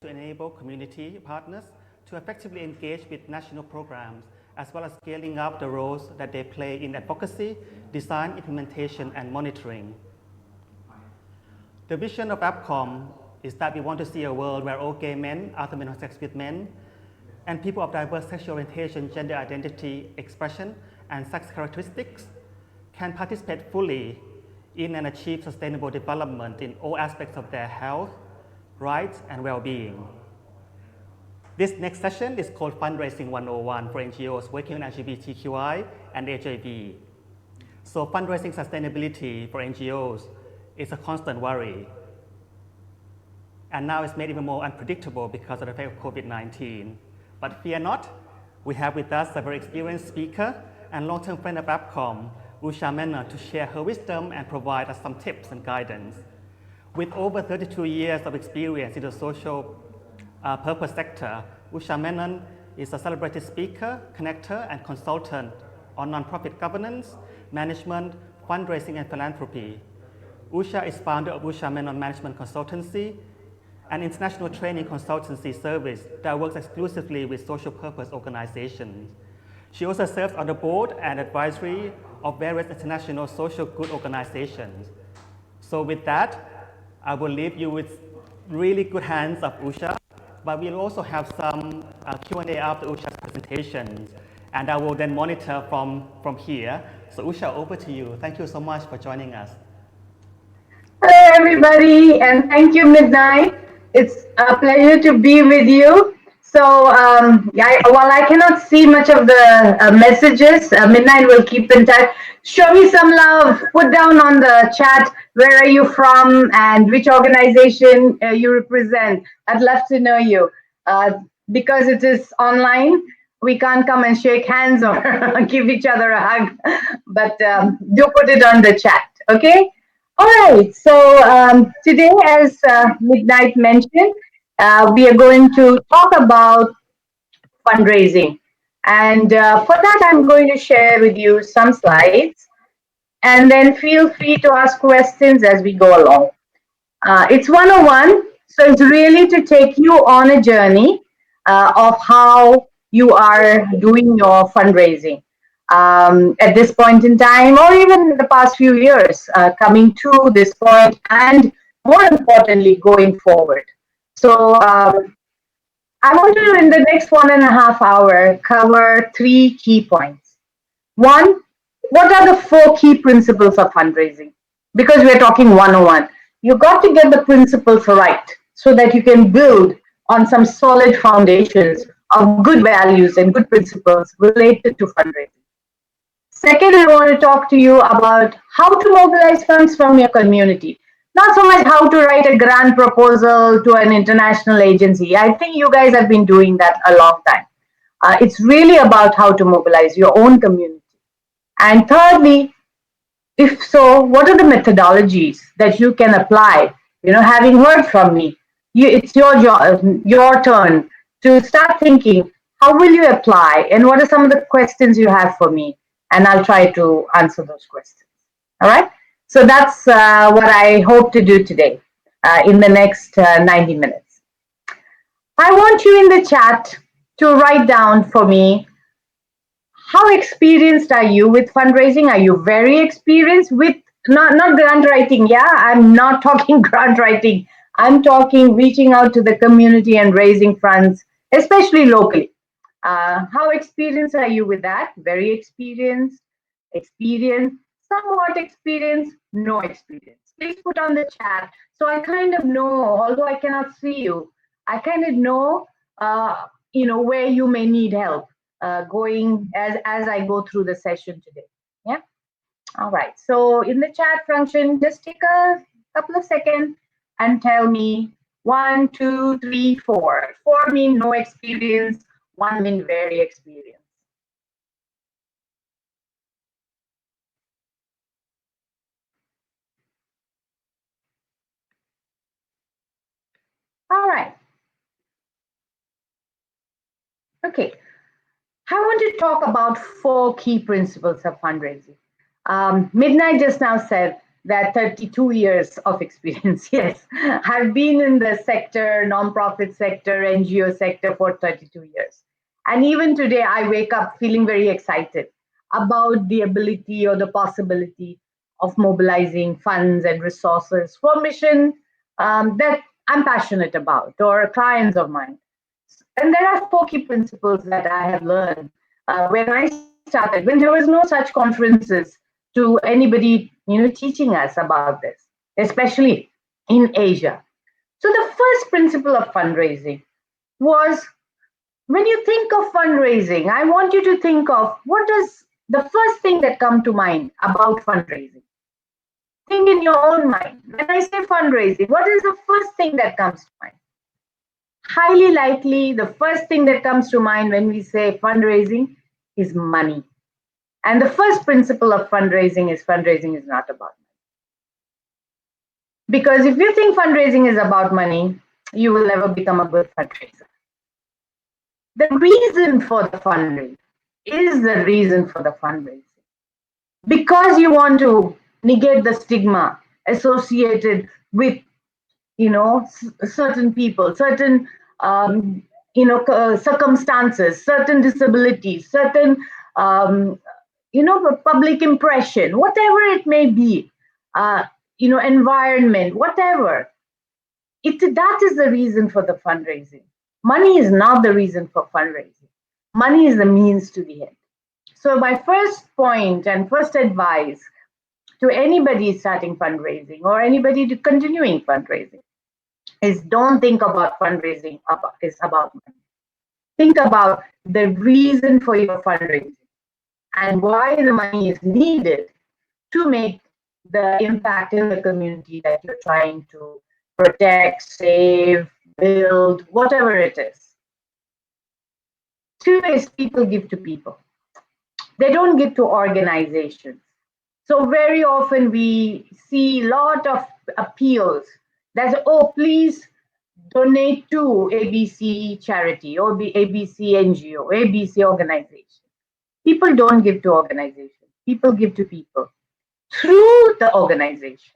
to enable community partners to effectively engage with national programs, as well as scaling up the roles that they play in advocacy, design, implementation, and monitoring. The vision of APCOM is that we want to see a world where all gay men, other men who have sex with men, and people of diverse sexual orientation, gender identity, expression, and sex characteristics can participate fully in and achieve sustainable development in all aspects of their health, rights, and well-being. This next session is called Fundraising 101 for NGOs working on LGBTQI and HIV. So fundraising sustainability for NGOs is a constant worry. And now it's made even more unpredictable because of the effect of COVID-19. But fear not, we have with us a very experienced speaker and long-term friend of APCOM, Usha Menon, to share her wisdom and provide us some tips and guidance. With over 32 years of experience in the social purpose sector, Usha Menon is a celebrated speaker, connector, and consultant on nonprofit governance, management, fundraising, and philanthropy. Usha is founder of Usha Menon Management Consultancy, an international training consultancy service that works exclusively with social purpose organizations. She also serves on the board and advisory of various international social good organizations. So with that, I will leave you with really good hands of Usha, but we'll also have some Q&A after Usha's presentations, and I will then monitor from here. So Usha, over to you. Thank you so much for joining us. Hello, everybody, and thank you, Midnight. It's a pleasure to be with you. So while I cannot see much of the messages, Midnight will keep in touch. Show me some love. Put down on the chat, where are you from and which organization you represent. I'd love to know you. Because it is online, we can't come and shake hands or give each other a hug, but do put it on the chat, okay? All right, so today, as Midnight mentioned, we are going to talk about fundraising. And for that, I'm going to share with you some slides, and then feel free to ask questions as we go along. It's 101, so it's really to take you on a journey of how you are doing your fundraising. At this point in time, or even in the past few years, coming to this point, and more importantly, going forward. So I want to, in the next 1.5 hours, cover 3 key points. One, what are the 4 key principles of fundraising? Because we're talking 101. You've got to get the principles right so that you can build on some solid foundations of good values and good principles related to fundraising. Second, I want to talk to you about how to mobilize funds from your community. Not so much how to write a grant proposal to an international agency. I think you guys have been doing that a long time. It's really about how to mobilize your own community. And thirdly, if so, what are the methodologies that you can apply? You know, having heard from me, it's your job, your turn to start thinking, how will you apply, and what are some of the questions you have for me? And I'll try to answer those questions. All right? So that's what I hope to do today in the next 90 minutes. I want you in the chat to write down for me, how experienced are you with fundraising? Are you very experienced with, not grant writing? Yeah, I'm not talking grant writing. I'm talking reaching out to the community and raising funds, especially locally. How experienced are you with that? Very experienced, somewhat experienced, no experience. Please put on the chat so I kind of know, although I cannot see you, I kind of know, where you may need help going as I go through the session today. Yeah. All right. So in the chat function, just take a couple of seconds and tell me 1, 2, 3, 4. 4 mean no experience. 1 mean very experienced. All right. Okay. I want to talk about 4 key principles of fundraising. Midnight just now said that 32 years of experience. Yes, I've been in the sector, nonprofit sector, NGO sector for 32 years. And even today, I wake up feeling very excited about the ability or the possibility of mobilizing funds and resources for mission that I'm passionate about or clients of mine. And there are 4 key principles that I have learned when I started, when there was no such conferences to anybody, teaching us about this, especially in Asia. So the first principle of fundraising was, when you think of fundraising, I want you to think of what is the first thing that come to mind about fundraising. Think in your own mind. When I say fundraising, what is the first thing that comes to mind? Highly likely, the first thing that comes to mind when we say fundraising is money. And the first principle of fundraising is not about money. Because if you think fundraising is about money, you will never become a good fundraiser. The reason for the fundraising is the reason for the fundraising. Because you want to negate the stigma associated with, certain people, certain, circumstances, certain disabilities, certain, public impression, whatever it may be, environment, whatever. That is the reason for the fundraising. Money is not the reason for fundraising. Money is the means to the end. So my first point and first advice to anybody starting fundraising or anybody continuing fundraising is, don't think about fundraising is about money. Think about the reason for your fundraising and why the money is needed to make the impact in the community that you're trying to protect, save, build, whatever it is. 2 is people give to people. They don't give to organizations. So very often we see a lot of appeals that, oh, please donate to ABC charity or ABC NGO, ABC organization. People don't give to organizations. People give to people through the organization.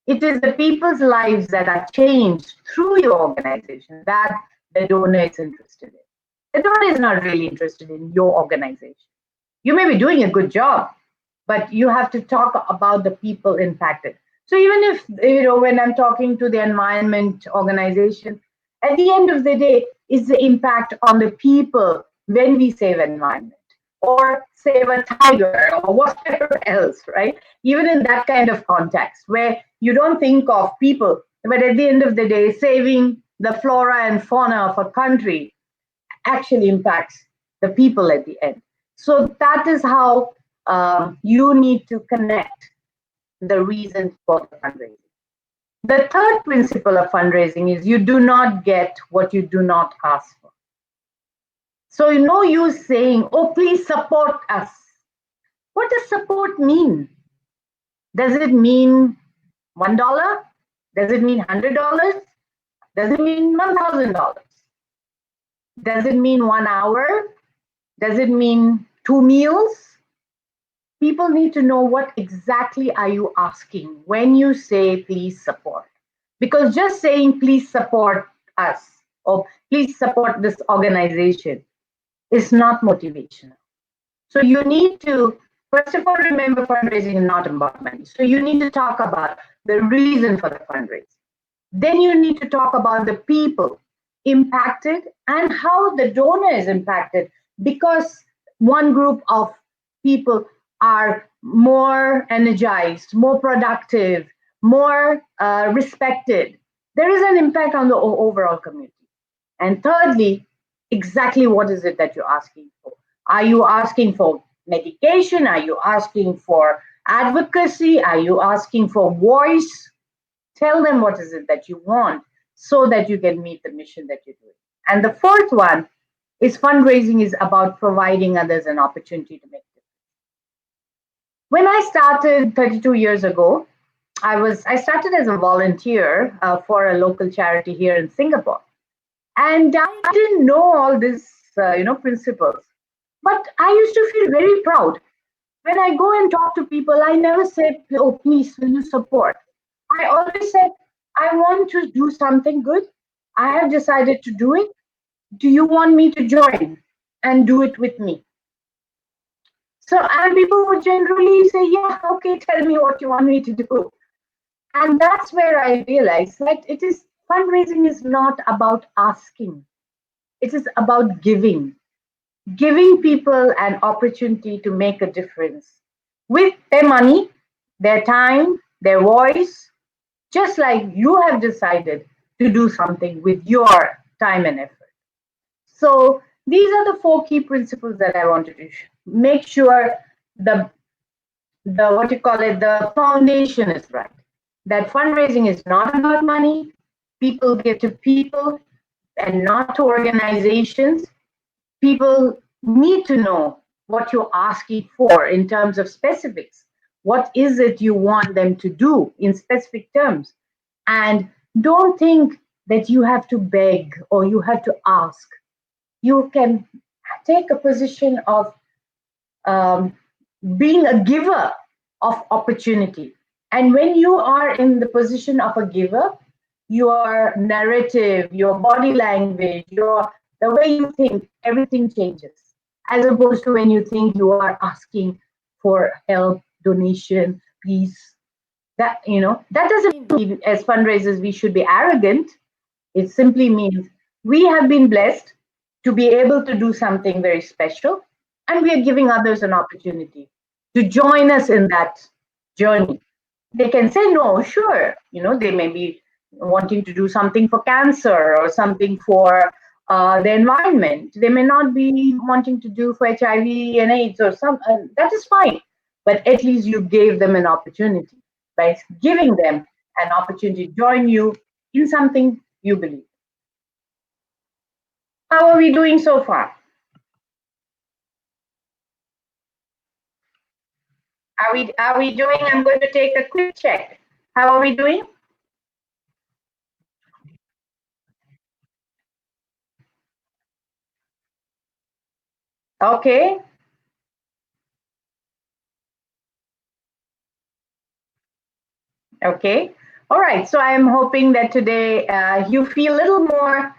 It is the people's lives that are changed through your organization that the donor is interested in. The donor is not really interested in your organization. You may be doing a good job, but you have to talk about the people impacted. So even if, when I'm talking to the environment organization, at the end of the day, it's the impact on the people when we save environment or save a tiger or whatever else, right? Even in that kind of context where you don't think of people, but at the end of the day, saving the flora and fauna of a country actually impacts the people at the end. So that is how you need to connect the reason for the fundraising. The third principle of fundraising is, you do not get what you do not ask for. So no use saying, oh, please support us. What does support mean? Does it mean $1? Does it mean $100? Does it mean $1,000? Does it mean 1 hour? Does it mean 2 meals? People need to know, what exactly are you asking when you say please support? Because just saying please support us or please support this organization is not motivational. So you need to, first of all, remember fundraising is not about money. So you need to talk about the reason for the fundraising. Then you need to talk about the people impacted and how the donor is impacted, because one group of people are more energized, more productive, more respected. There is an impact on the overall community. And thirdly, exactly what is it that you're asking for? Are you asking for medication? Are you asking for advocacy? Are you asking for voice? Tell them what is it that you want so that you can meet the mission that you're doing. And the fourth one is, fundraising is about providing others an opportunity to make a difference. When I started 32 years ago, I started as a volunteer for a local charity here in Singapore. And I didn't know all these, principles. But I used to feel very proud When I go and talk to people, I never say, oh, please, will you support? I always say, I want to do something good. I have decided to do it. Do you want me to join and do it with me? So, and people would generally say, yeah, okay, tell me what you want me to do. And that's where I realized that fundraising is not about asking. It is about giving people an opportunity to make a difference with their money, their time, their voice, just like you have decided to do something with your time and effort. So these are the 4 key principles that I wanted to make sure the foundation is right. That fundraising is not about money. People give to people and not to organizations. People need to know what you're asking for in terms of specifics. What is it you want them to do in specific terms? And don't think that you have to beg or you have to ask. You can take a position of um, being a giver of opportunity. And when you are in the position of a giver, your narrative, your body language, the way you think, everything changes. As opposed to when you think you are asking for help, donation, please. That doesn't mean as fundraisers we should be arrogant. It simply means we have been blessed to be able to do something very special, and we are giving others an opportunity to join us in that journey. They can say no, sure. They may be wanting to do something for cancer or something for the environment. They may not be wanting to do for HIV and AIDS or some. That is fine, but at least you gave them an opportunity by giving them an opportunity to join you in something you believe. How are we doing so far? Are we doing? I'm going to take a quick check. How are we doing? Okay. Okay. All right. So I'm hoping that today you feel a little more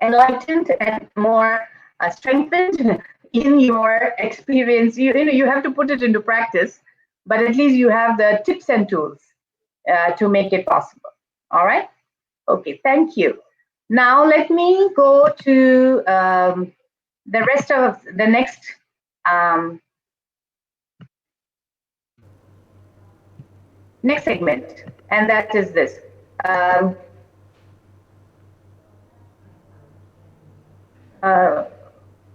enlightened and more strengthened in your experience. You have to put it into practice, but at least you have the tips and tools to make it possible. All right. Okay. Thank you. Now let me go to the rest of the next next segment, and that is this.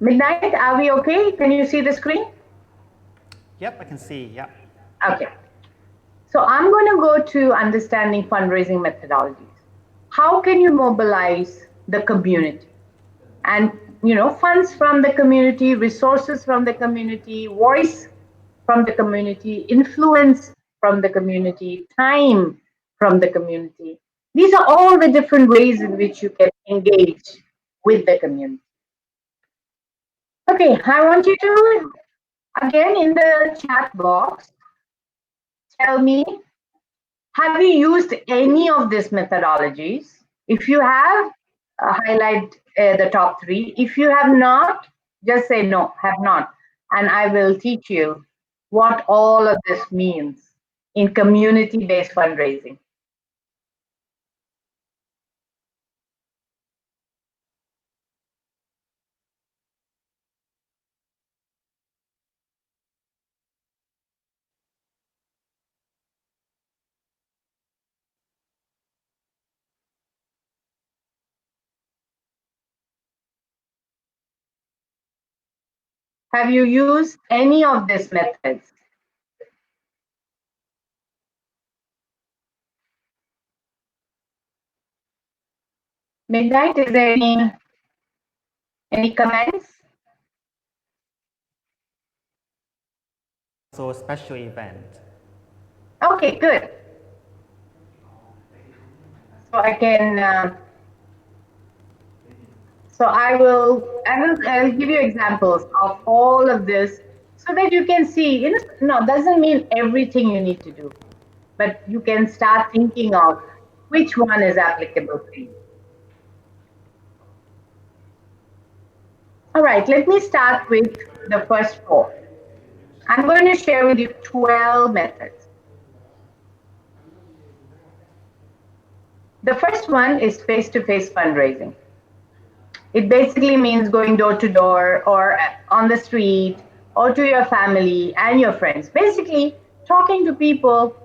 Midnight, are we okay? Can you see the screen? Yep, I can see. Yep. Okay. So I'm going to go to understanding fundraising methodologies. How can you mobilize the community? And funds from the community, resources from the community, voice from the community, influence from the community, time from the community. These are all the different ways in which you can engage with the community. Okay, I want you to, again, in the chat box, tell me, have you used any of these methodologies? If you have, highlight the top 3. If you have not, just say no, have not. And I will teach you what all of this means in community-based fundraising. Have you used any of these methods? Midnight, is there any comments? So special event. Okay, good. So I can. So I'll give you examples of all of this so that you can see, no, doesn't mean everything you need to do, but you can start thinking of which one is applicable for you. All right, let me start with the first 4. I'm going to share with you 12 methods. The first one is face-to-face fundraising. It basically means going door to door or on the street or to your family and your friends. Basically, talking to people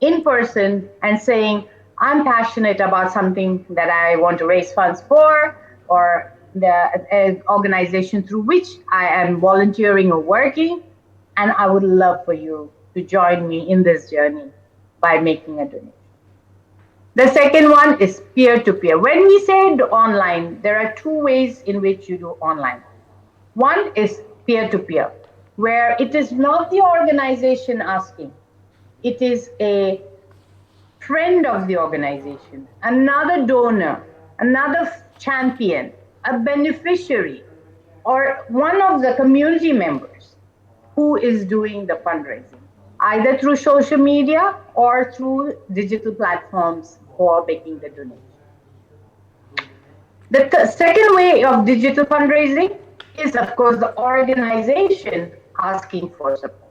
in person and saying, I'm passionate about something that I want to raise funds for, or the organization through which I am volunteering or working, and I would love for you to join me in this journey by making a donation. The second one is peer-to-peer. When we say online, there are 2 ways in which you do online. One is peer-to-peer, where it is not the organization asking. It is a friend of the organization, another donor, another champion, a beneficiary, or one of the community members who is doing the fundraising, either through social media or through digital platforms for making the donation. The second way of digital fundraising is, of course, the organization asking for support.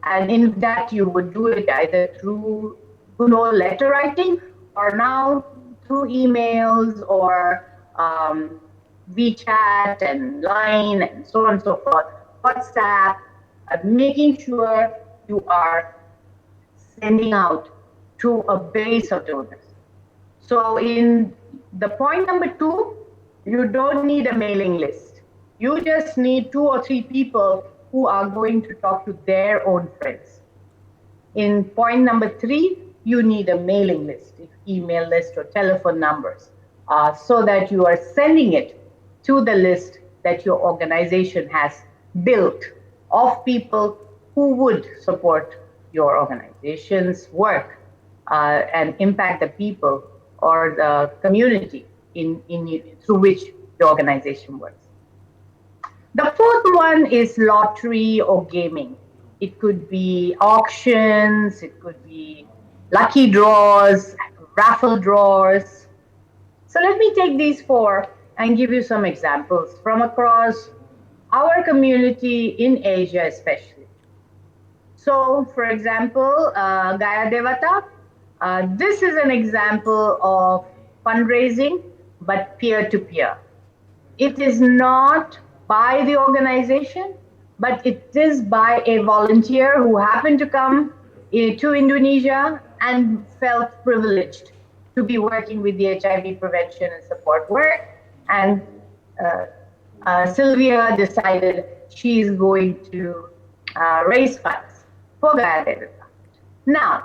And in that, you would do it either through letter writing, or now through emails or WeChat and Line and so on and so forth, WhatsApp, making sure you are sending out to a base of donors. So in the point number 2, you don't need a mailing list. You just need 2 or 3 people who are going to talk to their own friends. In point number 3, you need a mailing list, email list or telephone numbers, so that you are sending it to the list that your organization has built of people who would support your organization's work and impact the people or the community through which the organization works. The fourth one is lottery or gaming. It could be auctions, it could be lucky draws, raffle draws. So let me take these 4 and give you some examples from across our community in Asia especially. So for example, Gaya Devata, this is an example of fundraising, but peer-to-peer. It is not by the organization, but it is by a volunteer who happened to come to Indonesia and felt privileged to be working with the HIV prevention and support work. And Sylvia decided she is going to raise funds for Gaya Devata. Now,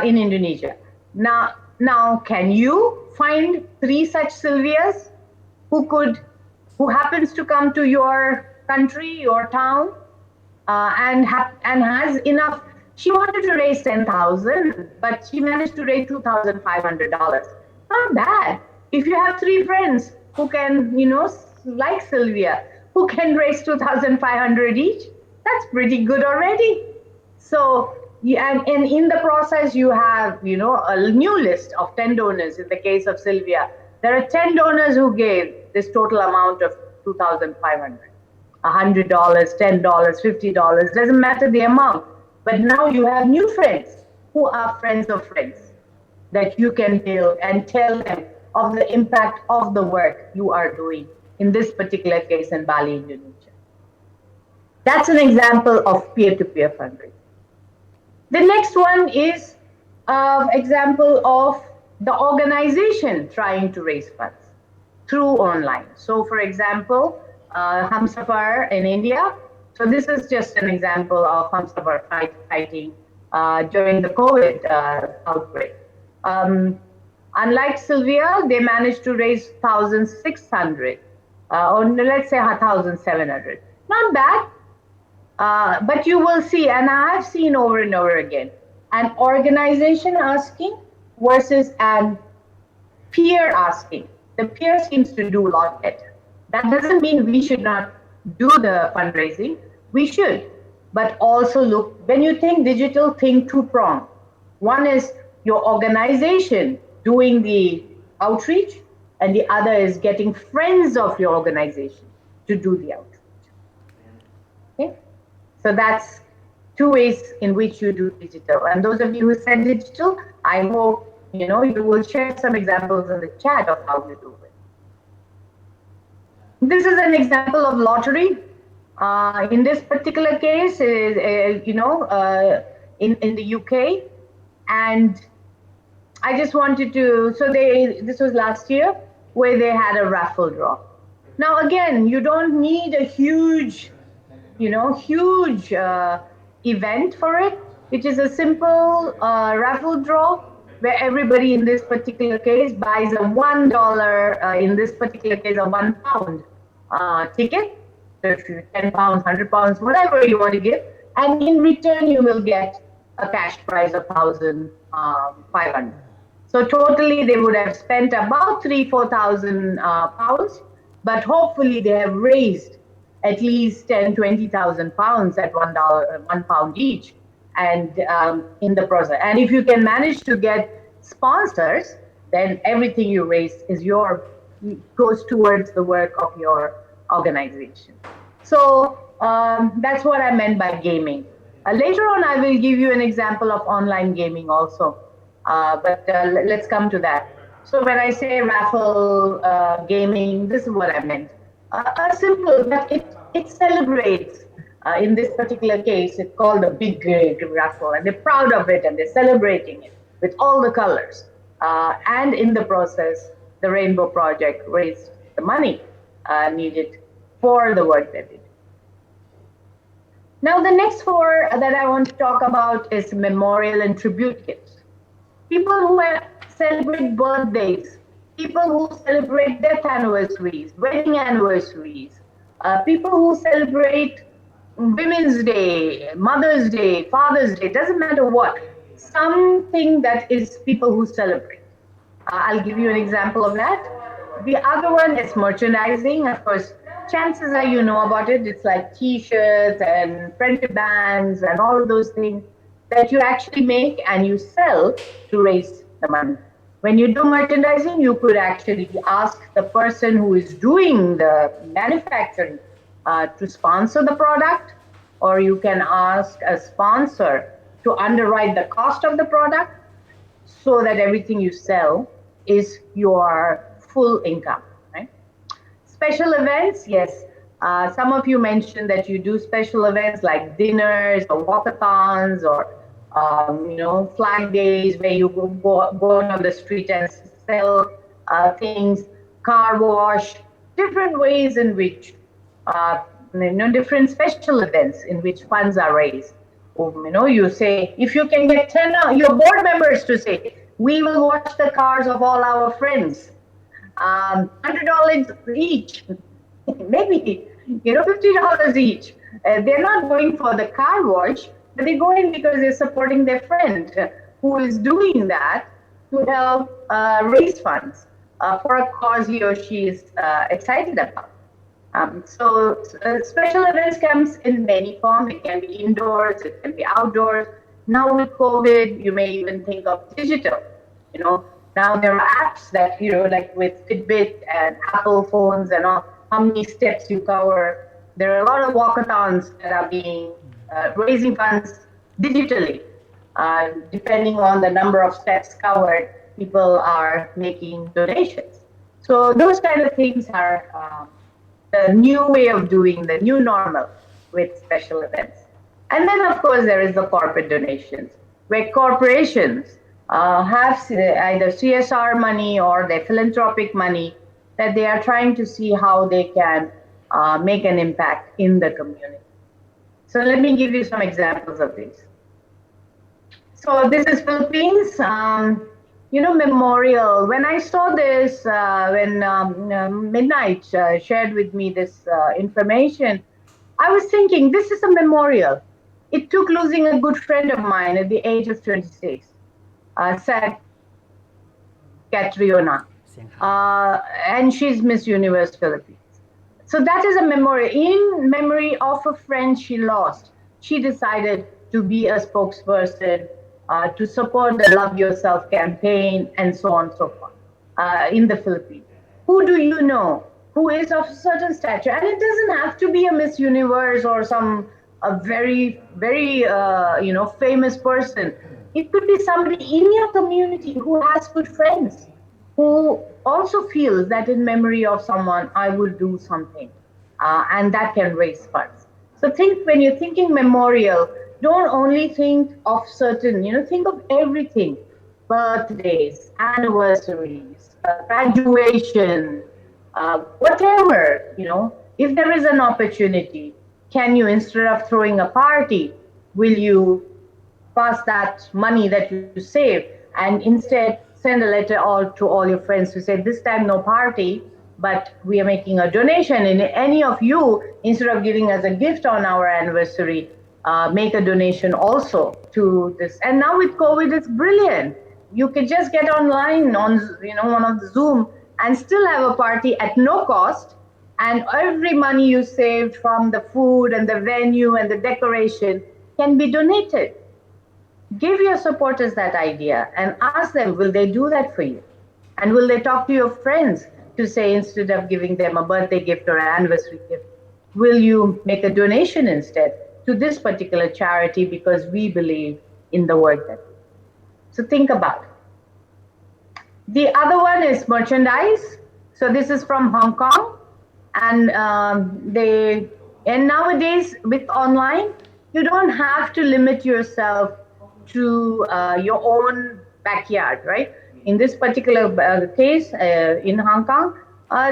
in Indonesia. Now, can you find 3 such Sylvias who happens to come to your country, your town, and has enough? She wanted to raise 10,000, but she managed to raise $2,500. Not bad. If you have 3 friends who can, like Sylvia, who can raise 2,500 each, that's pretty good already. So, and in the process, you have, a new list of 10 donors. In the case of Sylvia, there are 10 donors who gave this total amount of $2,500, $100, $10, $50, doesn't matter the amount. But now you have new friends who are friends of friends that you can build and tell them of the impact of the work you are doing, in this particular case in Bali, Indonesia. That's an example of peer-to-peer fundraising. The next one is an example of the organization trying to raise funds through online. So for example, Humsafar in India. So this is just an example of Humsafar fighting during the COVID outbreak. Unlike Sylvia, they managed to raise 1,600, or let's say 1,700. Not bad. But you will see, and I've seen over and over again, an organization asking versus an peer asking. The peer seems to do a lot better. That doesn't mean we should not do the fundraising. We should, but also look, when you think digital, think two-pronged. One is your organization doing the outreach, and the other is getting friends of your organization to do the outreach. Okay? So that's two ways in which you do digital. And those of you who said digital, I hope you will share some examples in the chat of how you do it. This is an example of lottery. In this particular case, in the UK, and I just wanted to. So this was last year where they had a raffle draw. Now again, you don't need a huge event for it. It is a simple raffle draw where everybody in this particular case buys a $1, in this particular case, a £1 ticket. So if you £10, £100, whatever you want to give, and in return you will get a cash prize of 1,500. So totally they would have spent about £4,000, but hopefully they have raised at least 10,000-20,000 pounds at £1 each, and in the process. And if you can manage to get sponsors, then everything you raise goes towards the work of your organization. So that's what I meant by gaming. Later on, I will give you an example of online gaming also, but let's come to that. So when I say raffle gaming, this is what I meant. Simple, but it celebrates. In this particular case, it's called the big raffle, and they're proud of it, and they're celebrating it with all the colors. And in the process, the Rainbow Project raised the money needed for the work they did. Now, the next four that I want to talk about is memorial and tribute gifts. People who celebrate birthdays, people who celebrate death anniversaries, wedding anniversaries, people who celebrate Women's Day, Mother's Day, Father's Day, doesn't matter what, something that is people who celebrate. I'll give you an example of that. The other one is merchandising. Of course, chances are you know about it. It's like T-shirts and friendship bands and all of those things that you actually make and you sell to raise the money. When you do merchandising, you could actually ask the person who is doing the manufacturing to sponsor the product, or you can ask a sponsor to underwrite the cost of the product so that everything you sell is your full income. Right? Special events, yes. Some of you mentioned that you do special events like dinners or walkathons or flag days where you go on the street and sell things, car wash, different ways in which, different special events in which funds are raised. You say, if you can get 10 your board members to say, we will watch the cars of all our friends, $100 each, maybe, $50 each. They're not going for the car wash, but they go in because they're supporting their friend who is doing that to help raise funds for a cause he or she is excited about. So special events comes in many forms. It can be indoors, it can be outdoors. Now with COVID, you may even think of digital. Now there are apps that, like with Fitbit and Apple phones and all, how many steps you cover. There are a lot of walkathons that are being raising funds digitally. Depending on the number of steps covered, people are making donations. So those kind of things are the new way of doing, the new normal with special events. And then, of course, there is the corporate donations, where corporations have either CSR money or their philanthropic money that they are trying to see how they can make an impact in the community. So let me give you some examples of these. So this is Philippines. Memorial. When I saw this, when Midnight shared with me this information, I was thinking, this is a memorial. It took losing a good friend of mine at the age of 26, sad Catriona, and she's Miss Universe Philippines. So that is a memory. In memory of a friend she lost, she decided to be a spokesperson to support the Love Yourself campaign and so on and so forth in the Philippines. Who do you know who is of a certain stature? And it doesn't have to be a Miss Universe or some a very, very famous person. It could be somebody in your community who has good friends, who also feels that in memory of someone, I will do something, and that can raise funds. So think when you're thinking memorial, don't only think of certain, think of everything: birthdays, anniversaries, graduation, whatever, if there is an opportunity, can you, instead of throwing a party, will you pass that money that you save and instead send a letter all to all your friends to say, this time no party, but we are making a donation. And any of you, instead of giving us a gift on our anniversary, make a donation also to this. And now with COVID, it's brilliant. You can just get online on one of the Zoom and still have a party at no cost. And every money you saved from the food and the venue and the decoration can be donated. Give your supporters that idea and ask them, will they do that for you? And will they talk to your friends to say, instead of giving them a birthday gift or an anniversary gift, will you make a donation instead to this particular charity because we believe in the work that we do? So think about it. The other one is merchandise. So this is from Hong Kong. And nowadays with online, you don't have to limit yourself to your own backyard, right? In this particular case, in Hong Kong,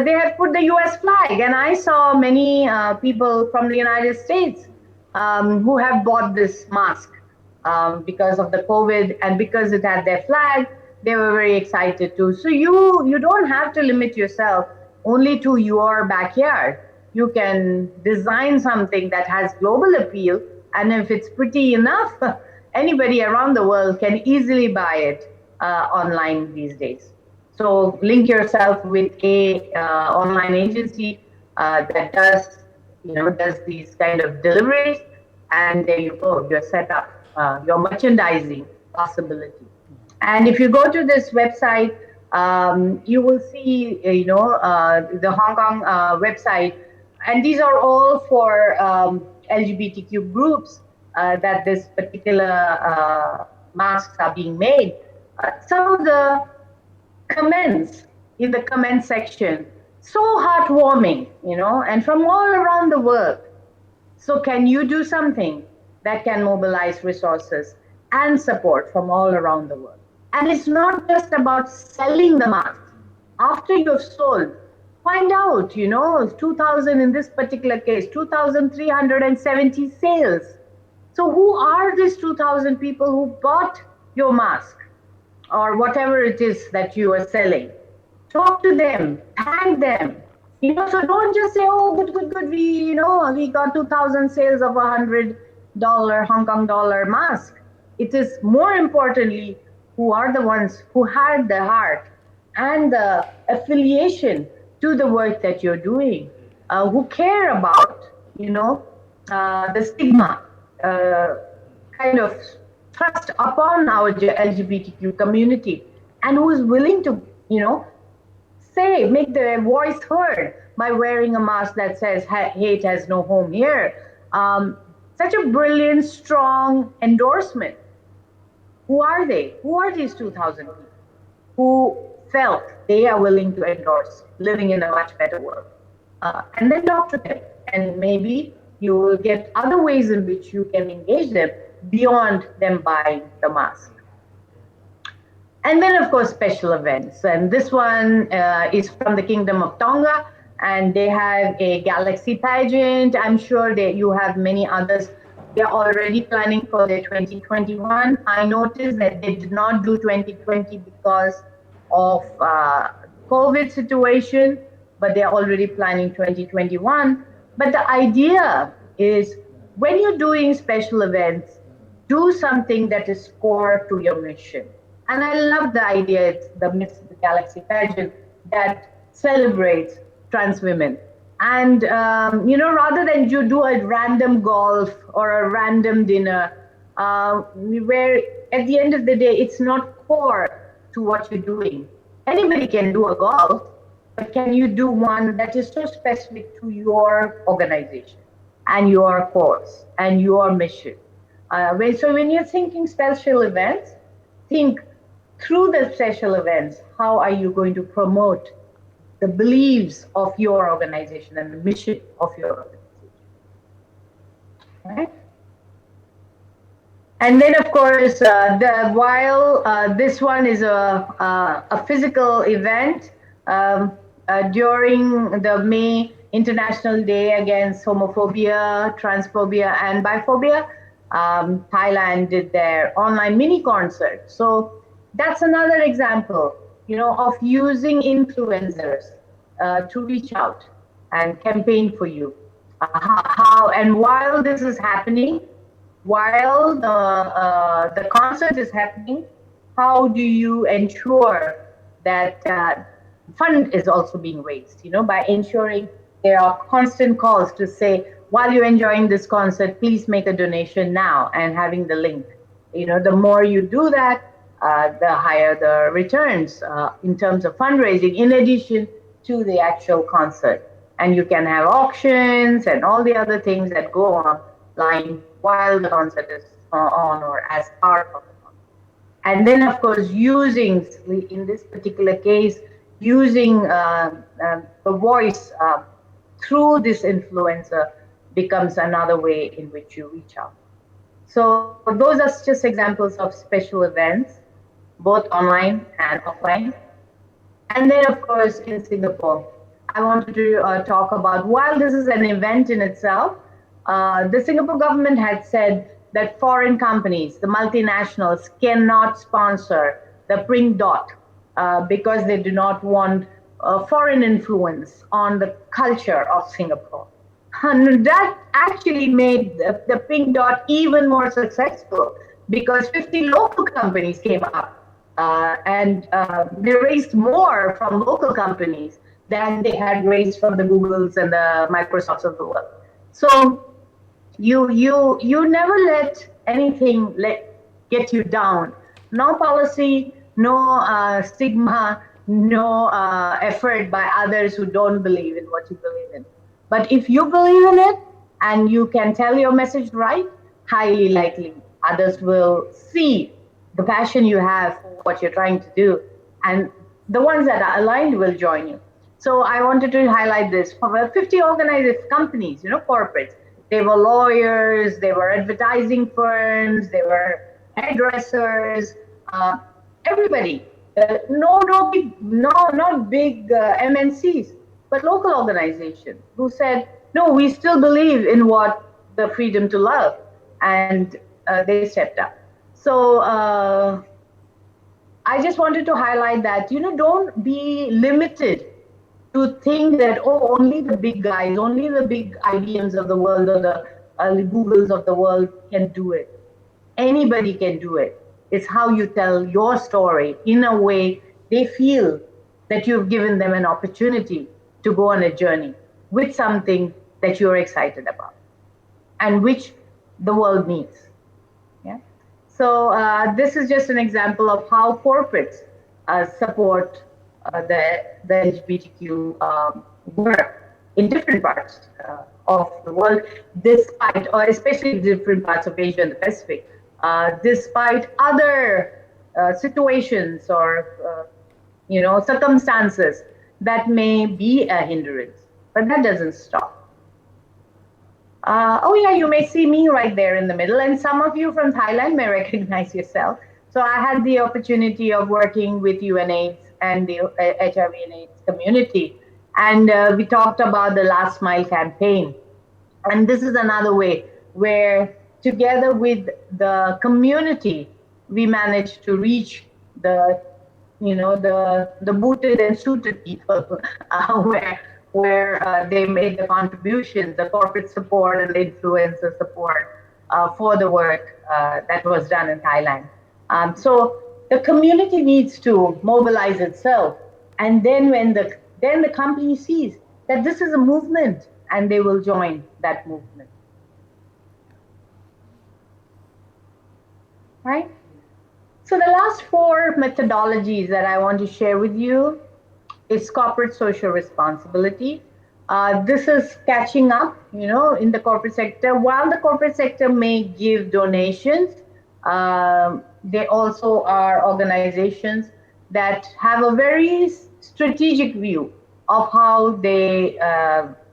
they have put the US flag. And I saw many people from the United States who have bought this mask because of the COVID, and because it had their flag, they were very excited too. So you don't have to limit yourself only to your backyard. You can design something that has global appeal, and if it's pretty enough, anybody around the world can easily buy it online these days. So link yourself with a online agency that does these kind of deliveries, and there you go, you're set up your merchandising possibility. And if you go to this website, you will see the Hong Kong website, and these are all for LGBTQ groups that this particular masks are being made. Some of the comments in the comment section, so heartwarming, and from all around the world. So can you do something that can mobilize resources and support from all around the world? And it's not just about selling the mask. After you've sold, find out, 2,000 in this particular case, 2,370 sales. So who are these 2,000 people who bought your mask or whatever it is that you are selling? Talk to them, thank them. So don't just say, oh, good, we got 2,000 sales of $100 Hong Kong dollar mask. It is more importantly, who are the ones who had the heart and the affiliation to the work that you're doing, who care about, the stigma kind of thrust upon our LGBTQ community, and who is willing to, make their voice heard by wearing a mask that says hate has no home here. Such a brilliant, strong endorsement. Who are they? Who are these 2,000 people who felt they are willing to endorse living in a much better world? And then talk to them, and maybe you will get other ways in which you can engage them beyond them buying the mask. And then, of course, special events. And this one is from the Kingdom of Tonga, and they have a galaxy pageant. I'm sure that you have many others. They're already planning for their 2021. I noticed that they did not do 2020 because of COVID situation, but they're already planning 2021. But the idea is, when you're doing special events, do something that is core to your mission. And I love the idea, it's the Miss Galaxy pageant that celebrates trans women. And, rather than you do a random golf or a random dinner, where at the end of the day, it's not core to what you're doing. Anybody can do a golf, but can you do one that is so specific to your organization and your cause and your mission? So when you're thinking special events, think through the special events, how are you going to promote the beliefs of your organization and the mission of your organization, right? And then, of course, while this one is a physical event during the May International Day Against Homophobia, Transphobia, and Biphobia, Thailand did their online mini concert. So that's another example, of using influencers to reach out and campaign for you. And while this is happening, while the concert is happening, how do you ensure that fund is also being raised? By ensuring there are constant calls to say, while you're enjoying this concert, please make a donation now, and having the link. The more you do that, the higher the returns in terms of fundraising, in addition to the actual concert. And you can have auctions and all the other things that go online while the concert is on, or as part of the concert. And then, of course, in this particular case, using the voice through this influencer becomes another way in which you reach out. So those are just examples of special events, both online and offline. And then, of course, in Singapore, I wanted to talk about, while this is an event in itself, the Singapore government had said that foreign companies, the multinationals, cannot sponsor the Pink Dot because they do not want foreign influence on the culture of Singapore. And that actually made the Pink Dot even more successful, because 50 local companies came up and they raised more from local companies than they had raised from the Googles and the Microsofts of the world. So you never let anything get you down. No policy, no stigma, no effort by others who don't believe in what you believe in. But if you believe in it and you can tell your message right, highly likely others will see the passion you have for what you're trying to do, and the ones that are aligned will join you. So I wanted to highlight this. For 50 organized companies, corporates, they were lawyers, they were advertising firms, they were hairdressers, everybody. Not big MNCs, but local organizations who said, no, we still believe in what the freedom to love, and they stepped up. So I just wanted to highlight that, don't be limited to think that, only the big guys, only the big IBMs of the world, or the Googles of the world can do it. Anybody can do it. It's how you tell your story in a way they feel that you've given them an opportunity to go on a journey with something that you're excited about and which the world needs. Yeah. So this is just an example of how corporates support the LGBTQ work in different parts of the world, despite, or especially different parts of Asia and the Pacific, despite other situations or circumstances that may be a hindrance, but that doesn't stop. You may see me right there in the middle, and some of you from Thailand may recognize yourself. So I had the opportunity of working with UNAIDS and the HIV and AIDS community, and we talked about the Last Mile campaign. And this is another way where, together with the community, we managed to reach the booted and suited people, where they made the contributions, the corporate support and the influencer support for the work that was done in Thailand. So the community needs to mobilize itself, and then when the company sees that this is a movement and they will join that movement. Right? So the last 4 methodologies that I want to share with you is corporate social responsibility. This is catching up, in the corporate sector. While the corporate sector may give donations, they also are organizations that have a very strategic view of how they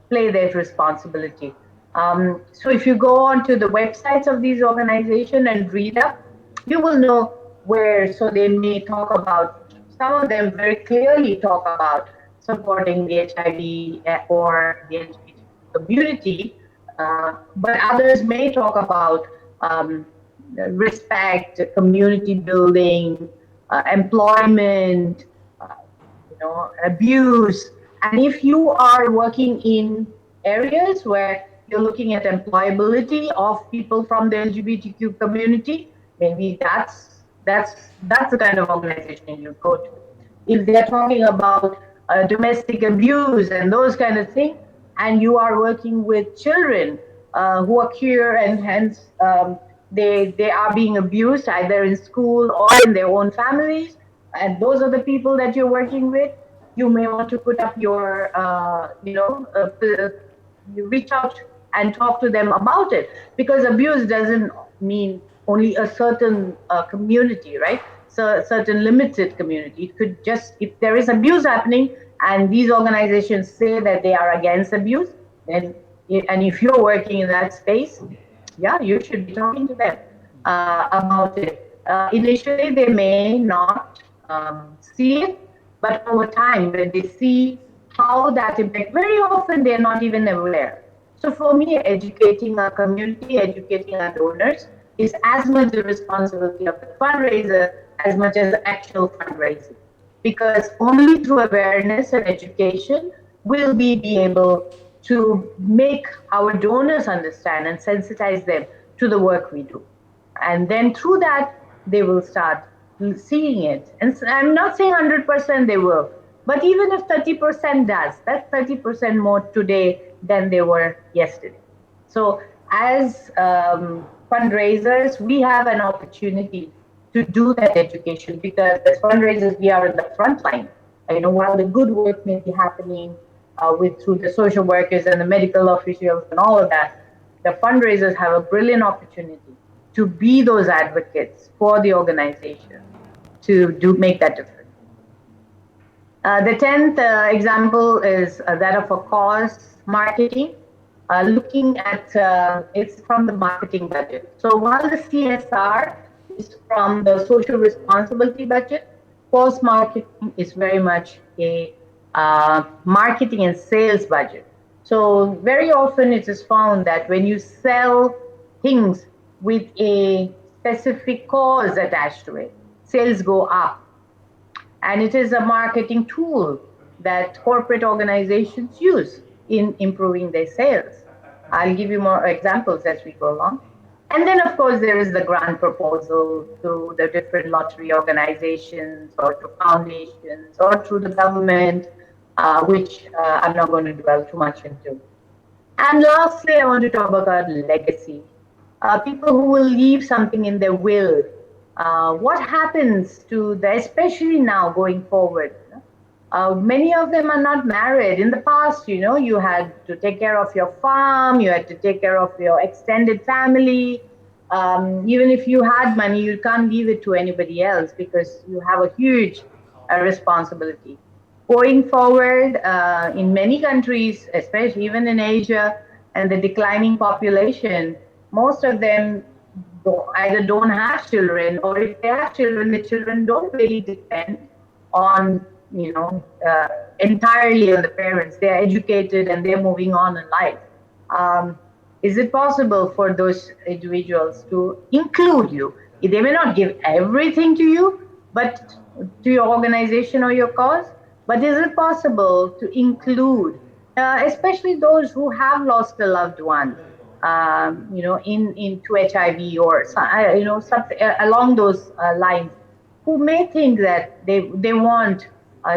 play their responsibility. So if you go onto the websites of these organizations and read up, you will know where, so they may talk about, some of them very clearly talk about supporting the HIV or the LGBT community, but others may talk about respect, community building, employment, uh, abuse. And if you are working in areas where you're looking at employability of people from the LGBTQ community, maybe that's the kind of organization you go to. If they're talking about domestic abuse and those kind of things, and you are working with children who are queer and hence they are being abused either in school or in their own families, and those are the people that you're working with, you may want to put up your, you reach out and talk to them about it, because abuse doesn't mean only a certain community, right? So certain limited community. It could just, if there is abuse happening and these organizations say that they are against abuse, then, and if you're working in that space, yeah, you should be talking to them about it. Initially, they may not see it, but over time, when they see how that impact, very often they're not even aware. So for me, educating our community, educating our donors is as much the responsibility of the fundraiser as much as the actual fundraising. Because only through awareness and education will we be able to make our donors understand and sensitize them to the work we do. And then through that, they will start seeing it. And I'm not saying 100% they will, but even if 30% does, that's 30% more today than they were yesterday. So as fundraisers, we have an opportunity to do that education, because as fundraisers, we are in the front line. While the good work may be happening through the social workers and the medical officials and all of that, the fundraisers have a brilliant opportunity to be those advocates for the organization to make that difference. The 10th example is that of a cause marketing. Looking at it's from the marketing budget. So while the CSR is from the social responsibility budget, cause marketing is very much a marketing and sales budget. So very often it is found that when you sell things with a specific cause attached to it, sales go up. And it is a marketing tool that corporate organizations use in improving their sales. I'll give you more examples as we go along. And then, of course, there is the grant proposal to the different lottery organizations or to foundations or through the government, which I'm not going to dwell too much into. And lastly, I want to talk about legacy. People who will leave something in their will. What happens to the, especially now going forward? Many of them are not married. In the past, you had to take care of your farm, you had to take care of your extended family. Even if you had money, you can't leave it to anybody else because you have a huge responsibility. Going forward, in many countries, especially even in Asia, and the declining population, most of them either don't have children, or if they have children, the children don't really depend on, entirely on the parents. They're educated and they're moving on in life. Is it possible for those individuals to include you? They may not give everything to you, but to your organization or your cause, but is it possible to include, especially those who have lost a loved one, into HIV or something along those lines, who may think that they want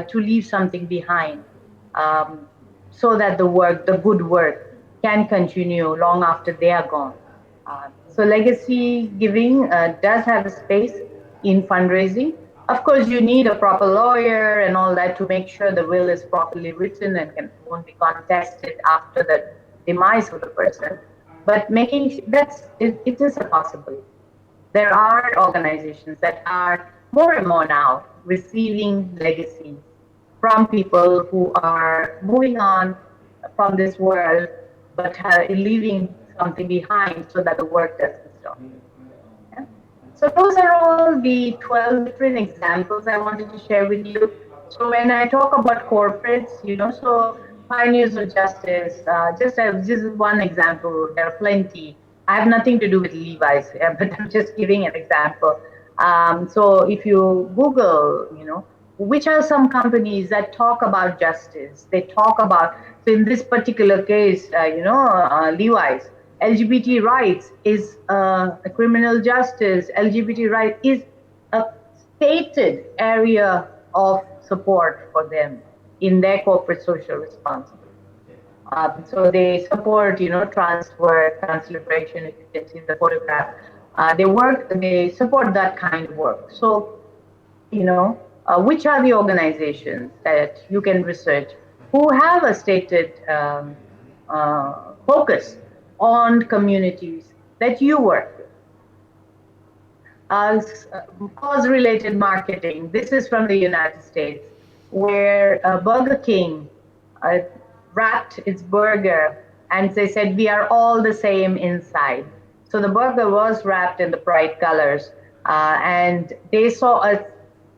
to leave something behind. so that the good work can continue long after they are gone. So legacy giving does have a space in fundraising. Of course, you need a proper lawyer and all that to make sure the will is properly written and won't be contested after the demise of the person. But it is a possibility. There are organizations that are more and more now receiving legacies from people who are moving on from this world, but leaving something behind so that the work doesn't stop. Yeah? So those are all the 12 different examples I wanted to share with you. So when I talk about corporates, so pioneers of justice, just one example, there are plenty. I have nothing to do with Levi's, but I'm just giving an example. So if you Google, which are some companies that talk about justice, they talk about, so in this particular case, Levi's, LGBT rights is a criminal justice, LGBT right is a stated area of support for them in their corporate social responsibility. So they support, trans work, trans liberation, if you can see the photograph. They support that kind of work. So, which are the organizations that you can research who have a stated focus on communities that you work with? Cause-related marketing. This is from the United States, where Burger King wrapped its burger and they said, we are all the same inside. So the burger was wrapped in the bright colors, and they saw a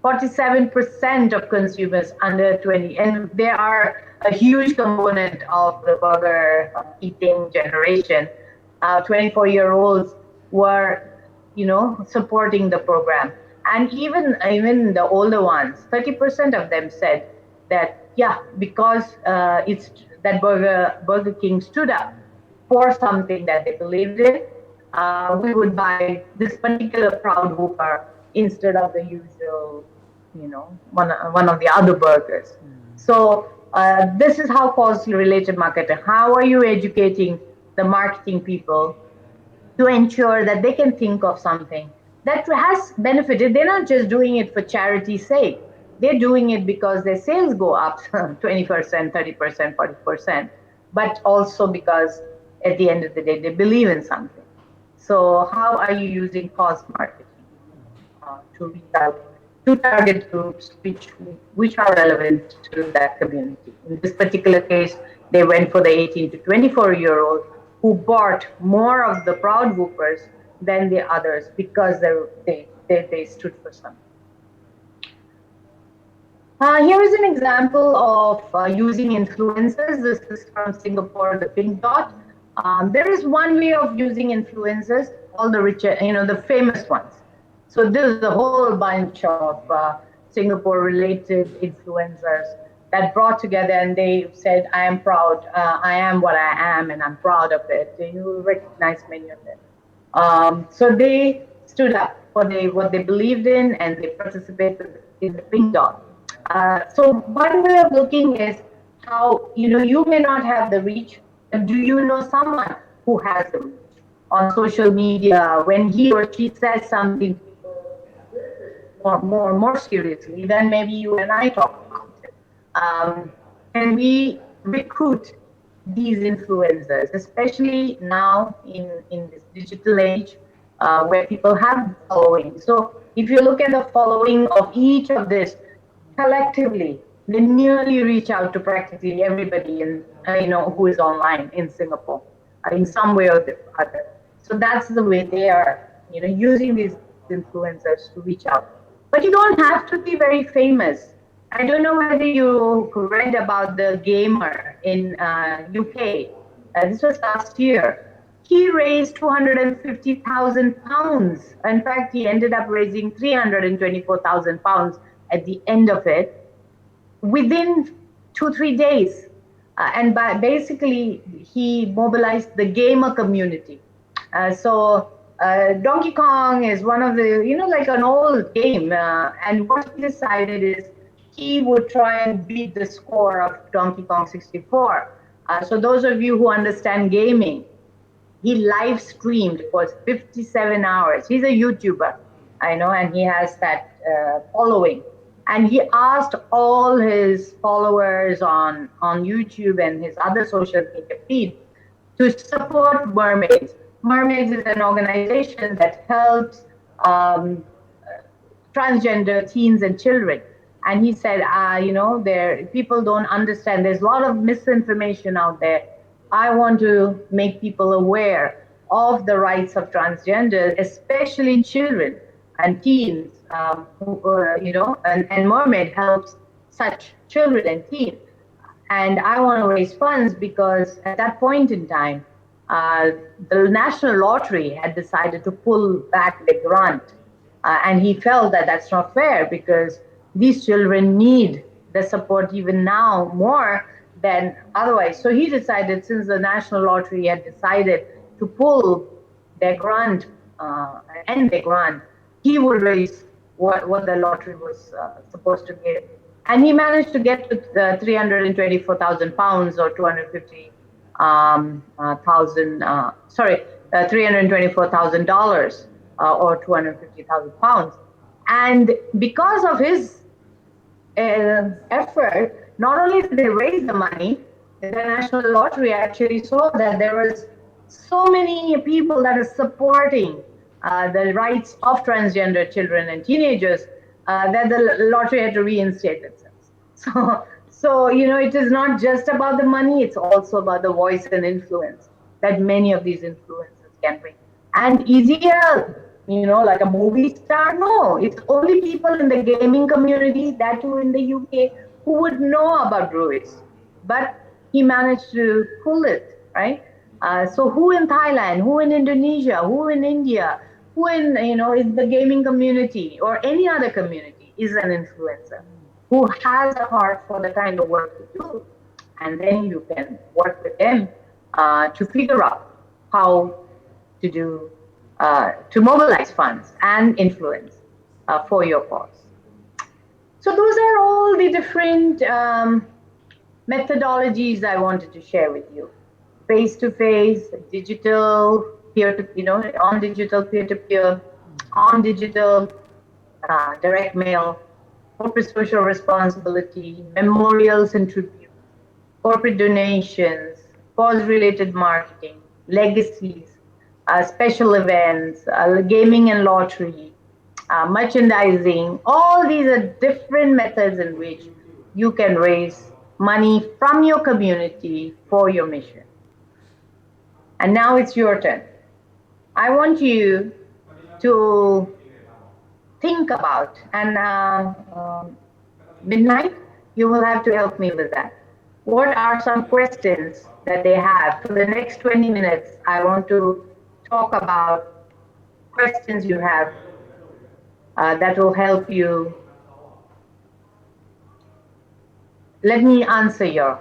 47% of consumers under 20, and they are a huge component of the burger eating generation. 24-year-olds were, supporting the program. And even the older ones, 30% of them said that, yeah, because it's that Burger King stood up for something that they believed in, we would buy this particular Proud Whopper instead of the usual, one of the other burgers. So this is how cause-related marketing. How are you educating the marketing people to ensure that they can think of something that has benefited? They're not just doing it for charity's sake. They're doing it because their sales go up 20%, 30%, 40%, but also because at the end of the day, they believe in something. So how are you using cause marketing to reach out to target groups which are relevant to that community? In this particular case, they went for the 18 to 24-year-old who bought more of the Proud Whoopers than the others because they stood for something. Here is an example of using influencers. This is from Singapore, the pink dot. There is one way of using influencers, all the richer, the famous ones. So this is a whole bunch of Singapore-related influencers that brought together, and they said, I am proud, I am what I am, and I'm proud of it. You will recognize many of them. So they stood up for what they believed in, and they participated in the pink dot. So one way of looking is how, you may not have the reach, but do you know someone who has the reach on social media? When he or she says something more seriously, then maybe you and I talk about it. And we recruit these influencers, especially now in this digital age, where people have following. So if you look at the following of each of this, collectively, they nearly reach out to practically everybody who is online in Singapore, in some way or the other. So that's the way they are, using these influencers to reach out. But you don't have to be very famous. I don't know whether you read about the gamer in UK. This was last year. He raised 250,000 pounds. In fact, he ended up raising 324,000 pounds at the end of it within 2-3 days. And basically, he mobilized the gamer community. So Donkey Kong is one of the, like an old game. And what he decided is he would try and beat the score of Donkey Kong 64. So those of you who understand gaming, he live streamed for 57 hours. He's a YouTuber, I know, and he has that following. And he asked all his followers on YouTube and his other social media feed to support Mermaids. Mermaids is an organization that helps transgender teens and children. And he said, people don't understand. There's a lot of misinformation out there. I want to make people aware of the rights of transgenders, especially children and teens. And Mermaid helps such children and teens. And I want to raise funds because at that point in time, the National Lottery had decided to pull back the grant. And he felt that that's not fair because these children need the support even now more than otherwise. So he decided, since the National Lottery had decided to pull their grant, end their grant, he would raise what the lottery was supposed to give. And he managed to get to 324,000 pounds or $324,000 or 250,000 pounds. And because of his effort, not only did they raise the money, the National Lottery actually saw that there was so many people that are supporting the rights of transgender children and teenagers that the lottery had to reinstate themselves. So it is not just about the money; it's also about the voice and influence that many of these influencers can bring. And is he like a movie star? No, it's only people in the gaming community, that too in the UK, who would know about Ruiz. But he managed to pull it, right? So who in Thailand, who in Indonesia, who in India, who in is the gaming community or any other community is an influencer who has a heart for the kind of work you do, and then you can work with them to figure out how to do to mobilize funds and influence for your cause. So those are all the different methodologies I wanted to share with you: face-to-face, digital, peer-to, on digital peer-to-peer, on digital direct mail, corporate social responsibility, memorials and tributes, corporate donations, cause-related marketing, legacies, special events, gaming and lottery, merchandising. All these are different methods in which you can raise money from your community for your mission. And now it's your turn. I want you to think about, and Midnight, you will have to help me with that. What are some questions that they have? For the next 20 minutes, I want to talk about questions you have that will help you. Let me answer your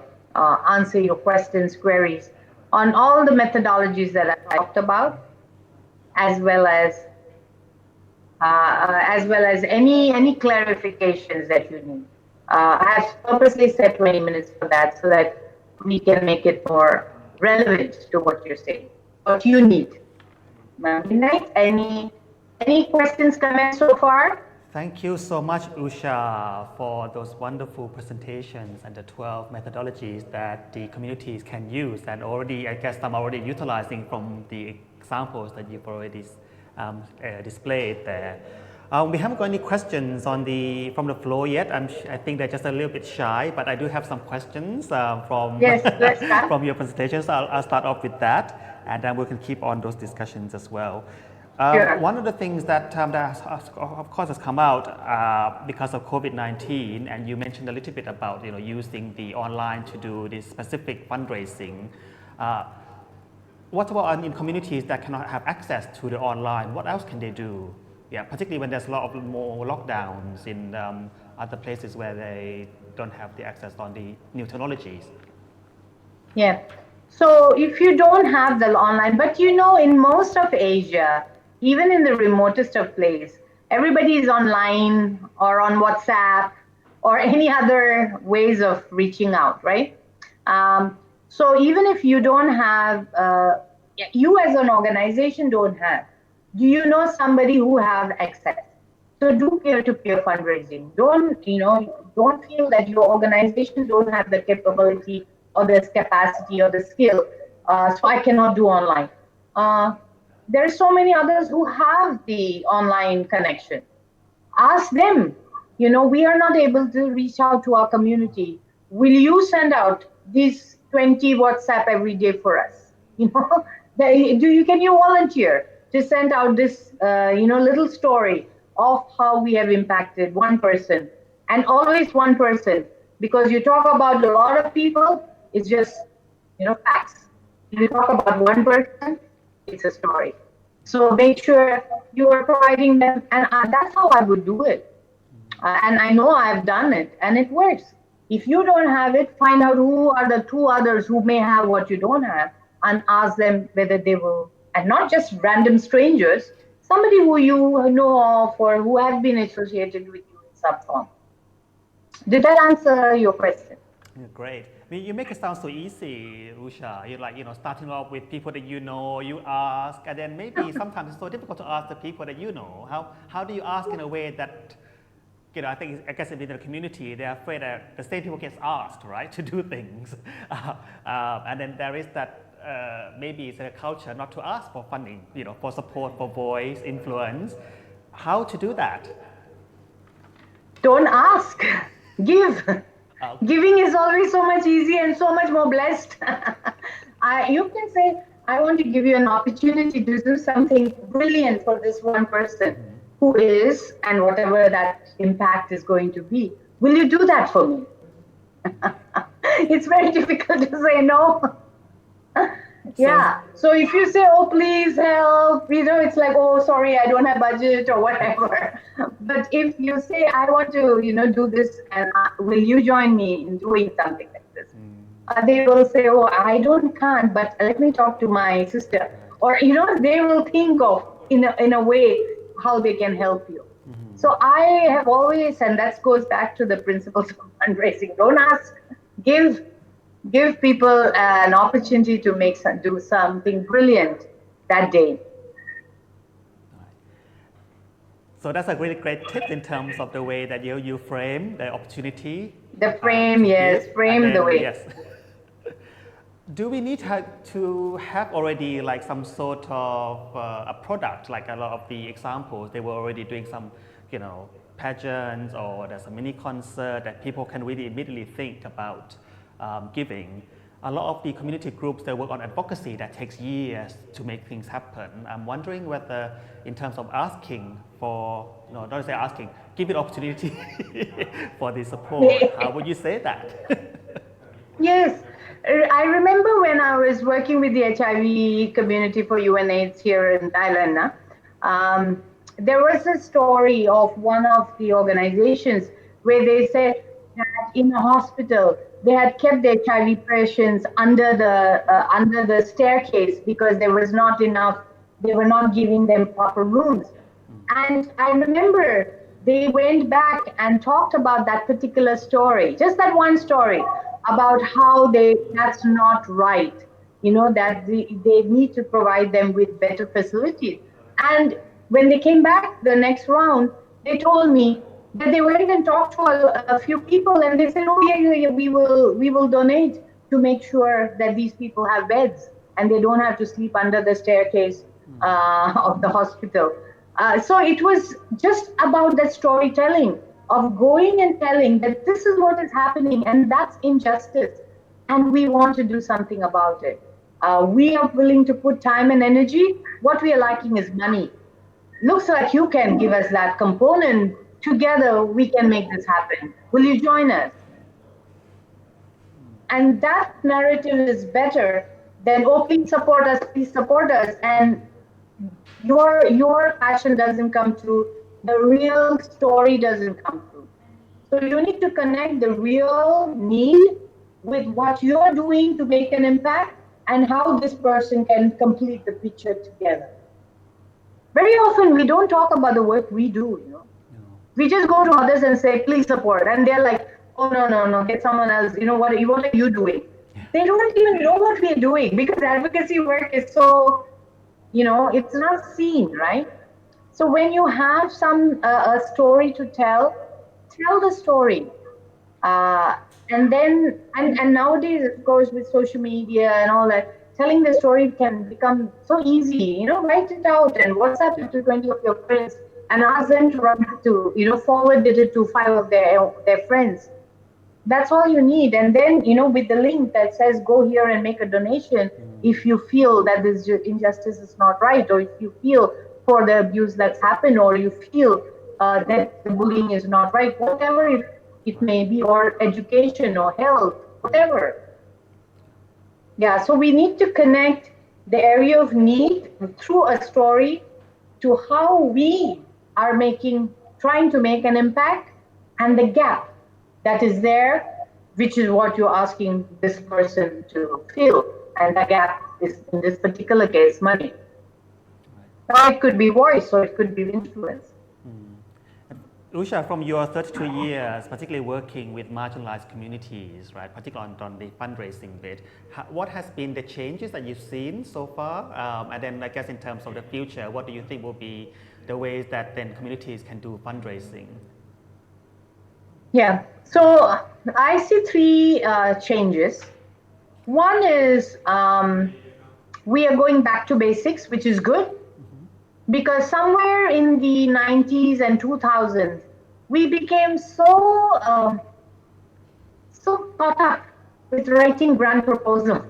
questions, queries on all the methodologies that I talked about, as well as any clarifications that you need. I have purposely set 20 minutes for that so that we can make it more relevant to what you're saying, what you need. Midnight, any questions, comments so far? Thank you so much, Usha, for those wonderful presentations and the 12 methodologies that the communities can use, and already, I guess I'm already utilizing from the examples that you've already displayed there. We haven't got any questions from the floor yet. I think they're just a little bit shy, but I do have some questions from from your presentation. So I'll start off with that, and then we can keep on those discussions as well. Sure. One of the things that of course has come out because of COVID-19, and you mentioned a little bit about using the online to do this specific fundraising. What about in communities that cannot have access to the online? What else can they do? Yeah, particularly when there's a lot of more lockdowns in other places where they don't have the access on the new technologies. Yeah. So if you don't have the online, but in most of Asia, even in the remotest of places, everybody is online or on WhatsApp or any other ways of reaching out, right? So even if you don't have, you as an organization don't have, do you know somebody who have access? So do peer-to-peer fundraising. Don't feel that your organization don't have the capability or the capacity or the skill, so I cannot do online. There are so many others who have the online connection. Ask them, we are not able to reach out to our community. Will you send out these 20 WhatsApp every day for us? Can you volunteer to send out this, little story of how we have impacted one person, and always one person, because you talk about a lot of people, it's just, facts. If you talk about one person, it's a story. So make sure you are providing them, and that's how I would do it. And I know I've done it, and it works. If you don't have it, find out who are the two others who may have what you don't have, and ask them whether they will, and not just random strangers, somebody who you know of or who have been associated with you in some form. Did that answer your question? Great. I mean, you make it sound so easy, Usha. You're like, starting off with people that you know, you ask, and then maybe sometimes it's so difficult to ask the people that you know. How do you ask in a way that, I guess in the community, they're afraid that the same people gets asked, right, to do things. And then there is that, maybe it's a culture not to ask for funding, for support, for voice, influence. How to do that? Don't ask, give. Giving is always so much easier and so much more blessed. You can say, I want to give you an opportunity to do something brilliant for this one person who is, and whatever that impact is going to be. Will you do that for me? It's very difficult to say no. Yeah. So if you say, oh, please help, it's like, oh, sorry, I don't have budget or whatever. But if you say, I want to, do this, and will you join me in doing something like this? They will say, oh, can't, but let me talk to my sister. Or, they will think of, in a way, how they can help you. So I have always, and that goes back to the principles of fundraising, don't ask, give people an opportunity to do something brilliant that day. So that's a really great tip in terms of the way that you frame the opportunity. The frame, yes, frame the way. Yes. Do we need to have already like some sort of a product, like a lot of the examples, they were already doing some, pageants, or there's a mini concert that people can really immediately think about giving. A lot of the community groups, they work on advocacy that takes years to make things happen. I'm wondering whether in terms of asking for, don't say asking, give it opportunity for the support. How would you say that? Yes. I remember when I was working with the HIV community for UNAIDS here in Thailand, there was a story of one of the organizations where they said that in a hospital, they had kept the HIV patients under the staircase because there was not enough, they were not giving them proper rooms. And I remember they went back and talked about that particular story, just that one story, about how that's not right, that they need to provide them with better facilities. And when they came back the next round, they told me that they went and talked to a few people, and they said, oh yeah, we will donate to make sure that these people have beds and they don't have to sleep under the staircase of the hospital. So it was just about that storytelling of going and telling that this is what is happening and that's injustice, and we want to do something about it. We are willing to put time and energy. What we are lacking is money. Looks like you can give us that component. Together we can make this happen. Will you join us? And that narrative is better than, oh, please support us, and your passion doesn't come through, the real story doesn't come through. So you need to connect the real need with what you're doing to make an impact and how this person can complete the picture together. Very often we don't talk about the work we do, We just go to others and say, please support. And they're like, oh, no, get someone else. What are you doing? They don't even know what we're doing because advocacy work is so, it's not seen, right? So when you have a story to tell the story. And then, and nowadays, of course, with social media and all that, telling the story can become so easy. Write it out and WhatsApp it to 20 of your friends and ask them to run to, forward it to 5 of their friends. That's all you need. And then, with the link that says go here and make a donation, if you feel that this injustice is not right, or if you feel for the abuse that's happened, or you feel that the bullying is not right, whatever it may be, or education or health, whatever. Yeah, so we need to connect the area of need through a story to how we are trying to make an impact, and the gap that is there, which is what you're asking this person to fill. And the gap is, in this particular case, money. Now it could be voice, or it could be influence. Usha, from your 32 years, particularly working with marginalized communities, right, particularly on the fundraising bit, what has been the changes that you've seen so far? And then I guess in terms of the future, what do you think will be the ways that then communities can do fundraising? Yeah, so I see 3 changes. One is we are going back to basics, which is good. Because somewhere in the 90s and 2000s, we became so caught up with writing grant proposals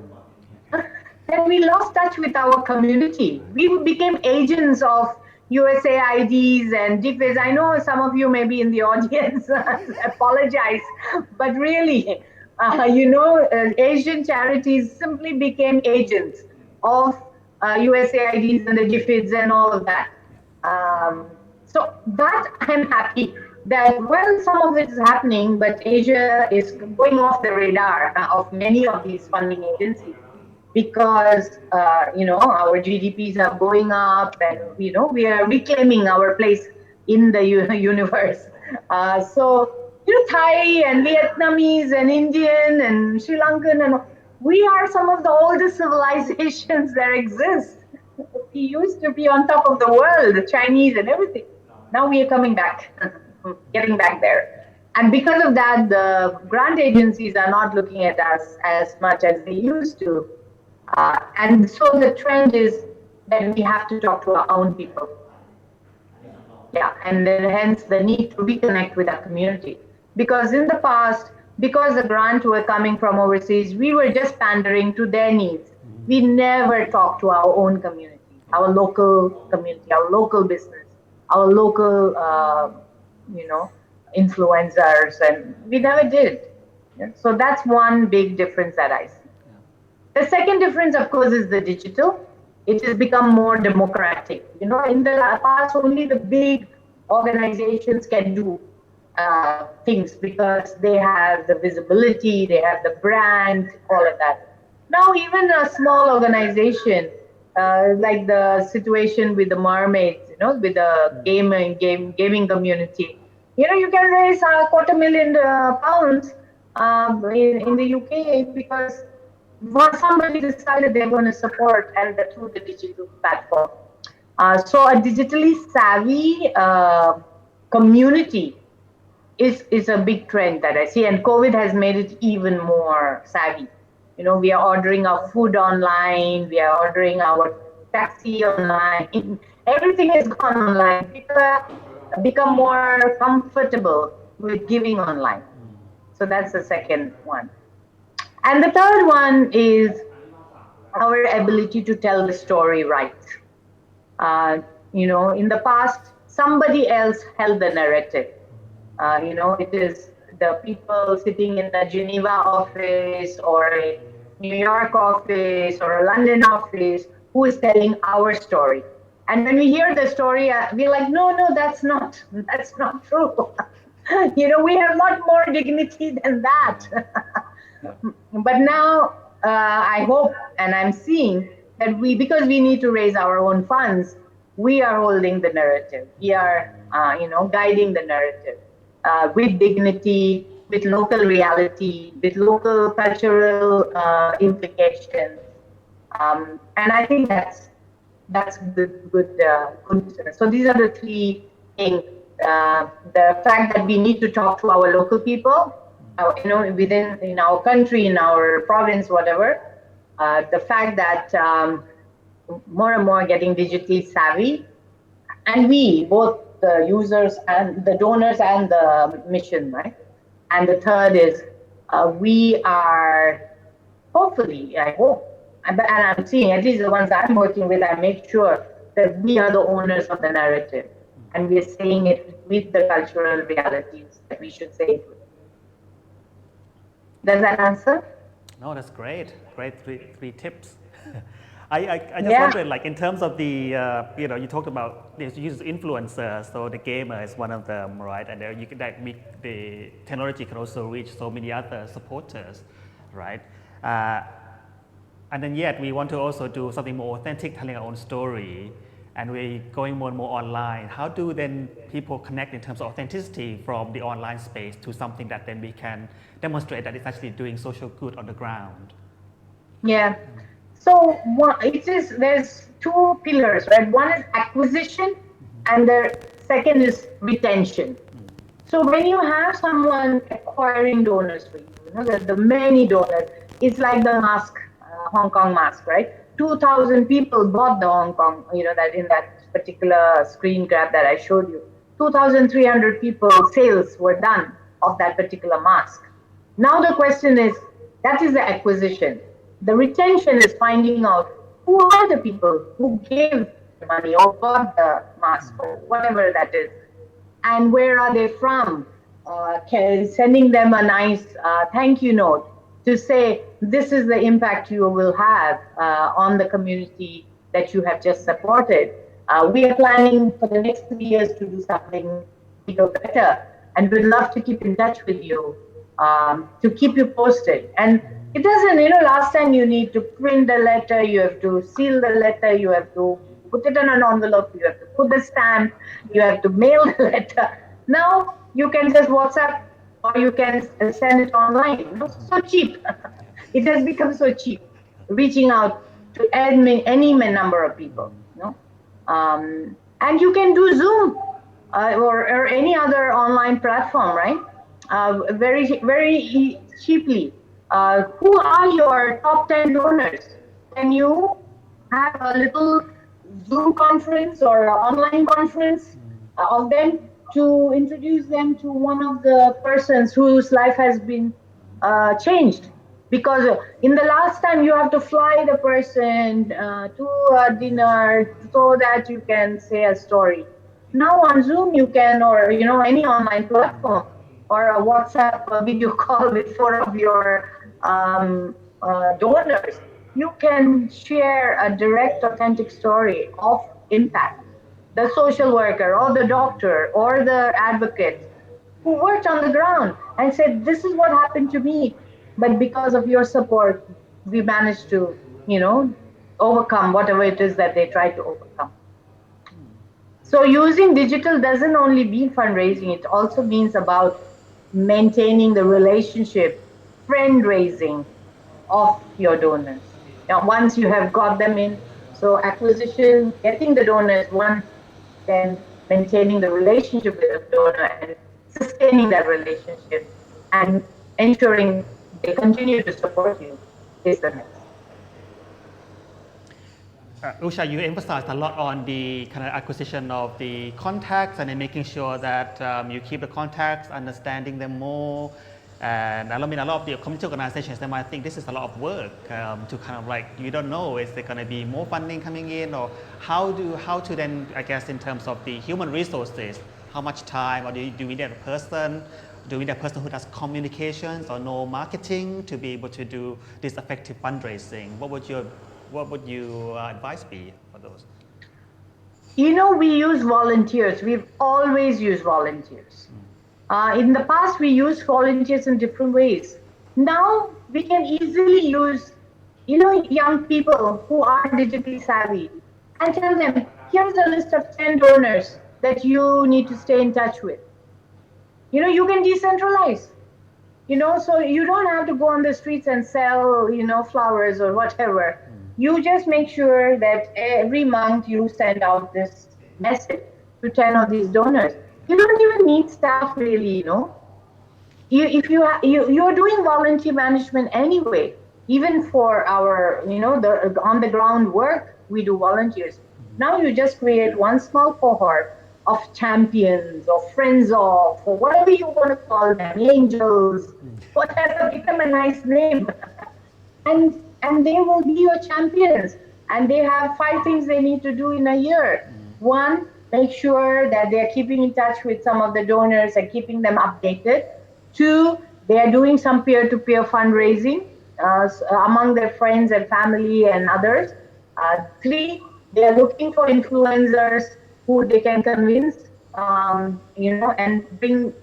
that we lost touch with our community. We became agents of USAIDs and DFIDs. I know some of you may be in the audience, apologize, but really, Asian charities simply became agents of USAIDs and the DFIDs and all of that. So that I'm happy that, well, some of it is happening, but Asia is going off the radar of many of these funding agencies because, our GDPs are going up and, we are reclaiming our place in the universe. So, Thai and Vietnamese and Indian and Sri Lankan, and we are some of the oldest civilizations that exist. We used to be on top of the world, the Chinese and everything. Now we are coming back, getting back there. And because of that, the grant agencies are not looking at us as much as they used to. And so the trend is that we have to talk to our own people. Yeah, and then hence the need to reconnect with our community. Because in the past, because the grants were coming from overseas, we were just pandering to their needs. We never talked to our own community, our local community, our local business, our local, influencers, and we never did. So that's one big difference that I see. The second difference, of course, is the digital. It has become more democratic. In the past, only the big organizations can do things because they have the visibility, they have the brand, all of that. Now, even a small organization, like the situation with the mermaids, with the gaming community, you can raise £250,000 in the UK because somebody decided they're going to support and through the digital platform. So a digitally savvy community is a big trend that I see, and COVID has made it even more savvy. We are ordering our food online, we are ordering our taxi online, everything has gone online. People have become more comfortable with giving online. So that's the second one. And the third one is our ability to tell the story right. In the past, somebody else held the narrative. It is the people sitting in the Geneva office or a New York office or a London office who is telling our story. And when we hear the story, we're like, no, that's not true. We have a lot more dignity than that. But now I hope, and I'm seeing that because we need to raise our own funds, we are holding the narrative. We are, guiding the narrative with dignity, with local reality, with local cultural implications. And I think that's good. So these are the three things. The fact that we need to talk to our local people, within in our country, in our province, whatever. The fact that more and more getting digitally savvy, and we, both the users and the donors and the mission, right? And the third is we are, hopefully, I hope, and I'm seeing, at least the ones I'm working with, I make sure that we are the owners of the narrative, and we are saying it with the cultural realities that we should say it with. Does that answer? No, that's great. Great three tips. I just wondered, like in terms of the, you talked about you use influencers, so the gamer is one of them, right? And the technology can also reach so many other supporters, right? And then yet we want to also do something more authentic, telling our own story, and we're going more and more online. How do then people connect in terms of authenticity from the online space to something that then we can demonstrate that it's actually doing social good on the ground? Yeah. So there's two pillars, right? One is acquisition, and the second is retention. So when you have someone acquiring donors for you, the many donors, it's like the mask, Hong Kong mask, right? 2,000 people bought the Hong Kong, that in that particular screen grab that I showed you. 2,300 people sales were done of that particular mask. Now the question is, that is the acquisition. The retention is finding out who are the people who gave the money or bought the mask or whatever that is, and where are they from? Sending them a nice thank you note to say, this is the impact you will have on the community that you have just supported. We are planning for the next 3 years to do something bigger, better, and we'd love to keep in touch with you, to keep you posted. And it doesn't, last time you need to print the letter, you have to seal the letter, you have to put it in an envelope, you have to put the stamp, you have to mail the letter. Now you can just WhatsApp or you can send it online. It's so cheap. It has become so cheap, reaching out to any number of people. And you can do Zoom or any other online platform, right? Very, very cheaply. Who are your top 10 donors? Can you have a little Zoom conference or online conference of them to introduce them to one of the persons whose life has been changed? Because in the last time you have to fly the person to a dinner so that you can say a story. Now on Zoom you can, or any online platform, or a WhatsApp video call with 4 of your donors, you can share a direct, authentic story of impact. The social worker or the doctor or the advocate who worked on the ground and said, this is what happened to me, but because of your support, we managed to, overcome whatever it is that they tried to overcome. So using digital doesn't only mean fundraising, it also means about maintaining the relationship, friend raising of your donors. Now, once you have got them in, so acquisition, getting the donors, one, then maintaining the relationship with the donor and sustaining that relationship and ensuring they continue to support you is the next. Usha, you emphasized a lot on the kind of acquisition of the contacts and then making sure that you keep the contacts, understanding them more. And I mean, a lot of the community organizations, they might think this is a lot of work to kind of like, you don't know, is there going to be more funding coming in, or how to then, I guess, in terms of the human resources, how much time, or do we need a person? Do we need a person who does communications or know marketing to be able to do this effective fundraising? What would your advice be for those? We use volunteers. We've always used volunteers. In the past, we used volunteers in different ways. Now, we can easily use, young people who are digitally savvy and tell them, here's a list of 10 donors that you need to stay in touch with. You know, you can decentralize. You know, so you don't have to go on the streets and sell, you know, flowers or whatever. You just make sure that every month you send out this message to 10 of these donors. You don't even need staff really, you know. If you're doing volunteer management anyway, even for our, you know, the on the ground work, we do volunteers. Now you just create one small cohort of champions or friends of, or whatever you want to call them, angels, whatever, give them a nice name. And they will be your champions. And they have 5 things they need to do in a year. One, make sure that they're keeping in touch with some of the donors and keeping them updated. 2, they are doing some peer-to-peer fundraising among their friends and family and others. 3, they are looking for influencers who they can convince, you know, and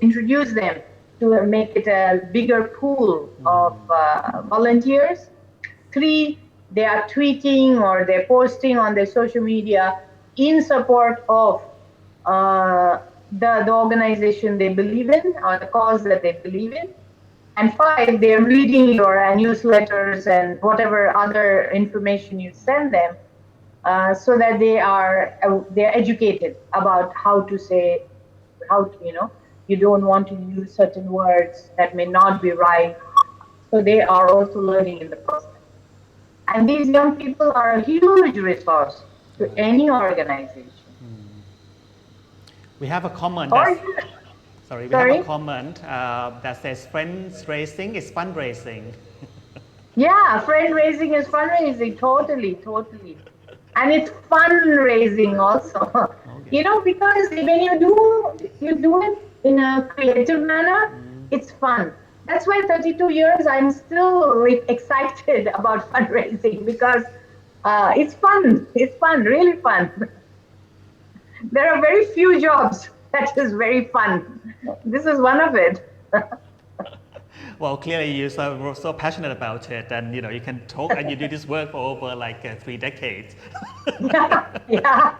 introduce them to make it a bigger pool of volunteers. 3, they are tweeting or they're posting on their social media in support of the organization they believe in or the cause that they believe in. And 5, they're reading your newsletters and whatever other information you send them, so that they're educated about how to say, how to, you know, you don't want to use certain words that may not be right. So they are also learning in the process. And these young people are a huge resource to any organization. We have a comment Or, we have a comment that says fundraising is fundraising. yeah, fundraising is fundraising, totally. And it's fundraising also. Okay. You know, because when you do it in a creative manner, it's fun. That's why 32 years I'm still excited about fundraising, because it's fun. It's fun, really fun. There are very few jobs that is very fun. This is one of it. Well, clearly you're so passionate about it, and you know you can talk and you do this work for over like 3 decades. Yeah.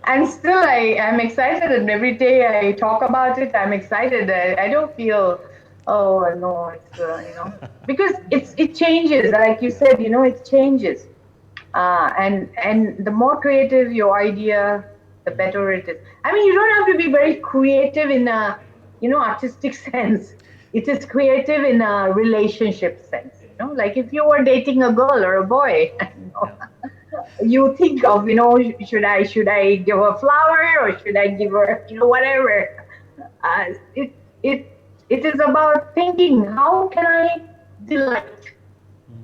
And still I am excited, and every day I talk about it, I'm excited. I don't feel, oh no, it's you know, because it changes, like you said, you know, it changes. And the more creative your idea, the better it is. I mean, you don't have to be very creative in a, you know, artistic sense. It is creative in a relationship sense. You know, like if you were dating a girl or a boy, you know, you think of, you know, should I give her a flower or should I give her, you know, whatever. It is about thinking, how can I delight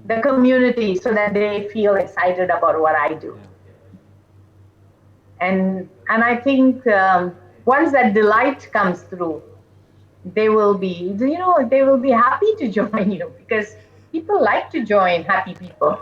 the community so that they feel excited about what I do. And I think once that delight comes through, they will be, you know, they will be happy to join you, because people like to join happy people.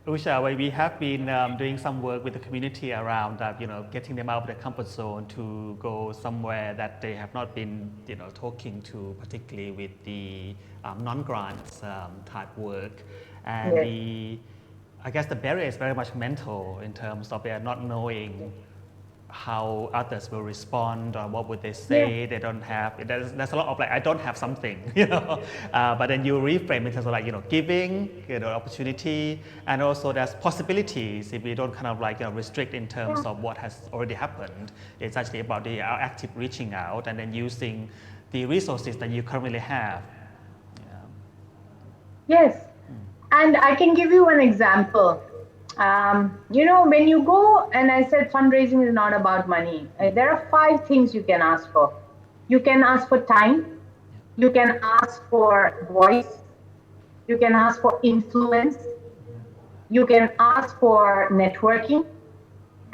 Usha, we have been doing some work with the community around you know, getting them out of their comfort zone to go somewhere that they have not been, you know, talking to, particularly with the non-grants type work. And yes. I guess the barrier is very much mental in terms of they are not knowing how others will respond or what would they say. Yeah. They don't have, there's a lot of like, I don't have something, you know, but then you reframe in terms of like, you know, giving, you know, opportunity, and also there's possibilities if we don't kind of like, you know, restrict in terms of what has already happened. It's actually about the active reaching out and then using the resources that you currently have. Yeah. Yes, and I can give you an example. You know, when you go, and I said fundraising is not about money, there are 5 things you can ask for. You can ask for time, you can ask for voice, you can ask for influence, you can ask for networking,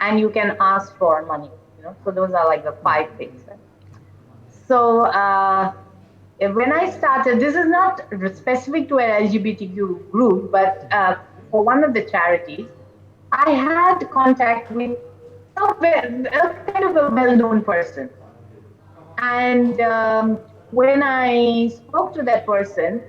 and you can ask for money. You know, so those are like the 5 things. So when I started, this is not specific to an LGBTQ group, but for one of the charities, I had contact with a kind of a well-known person. And when I spoke to that person,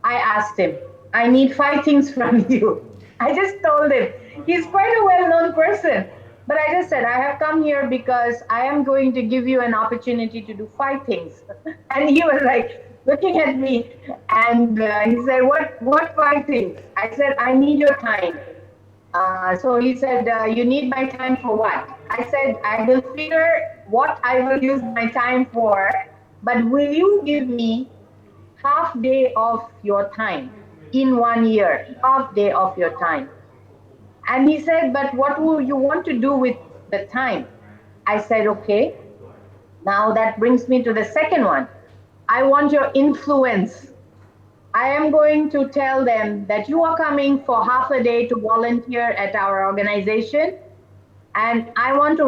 I asked him, I need 5 things from you. I just told him. He's quite a well-known person. But I just said, I have come here because I am going to give you an opportunity to do 5 things. And he was like looking at me and he said, what 5 things? I said, I need your time. So he said, you need my time for what? I said, I will figure what I will use my time for, but will you give me half day of your time in 1 year, half day of your time? And he said, but what will you want to do with the time? I said, okay, now that brings me to the second one. I want your influence. I am going to tell them that you are coming for half a day to volunteer at our organization. And I want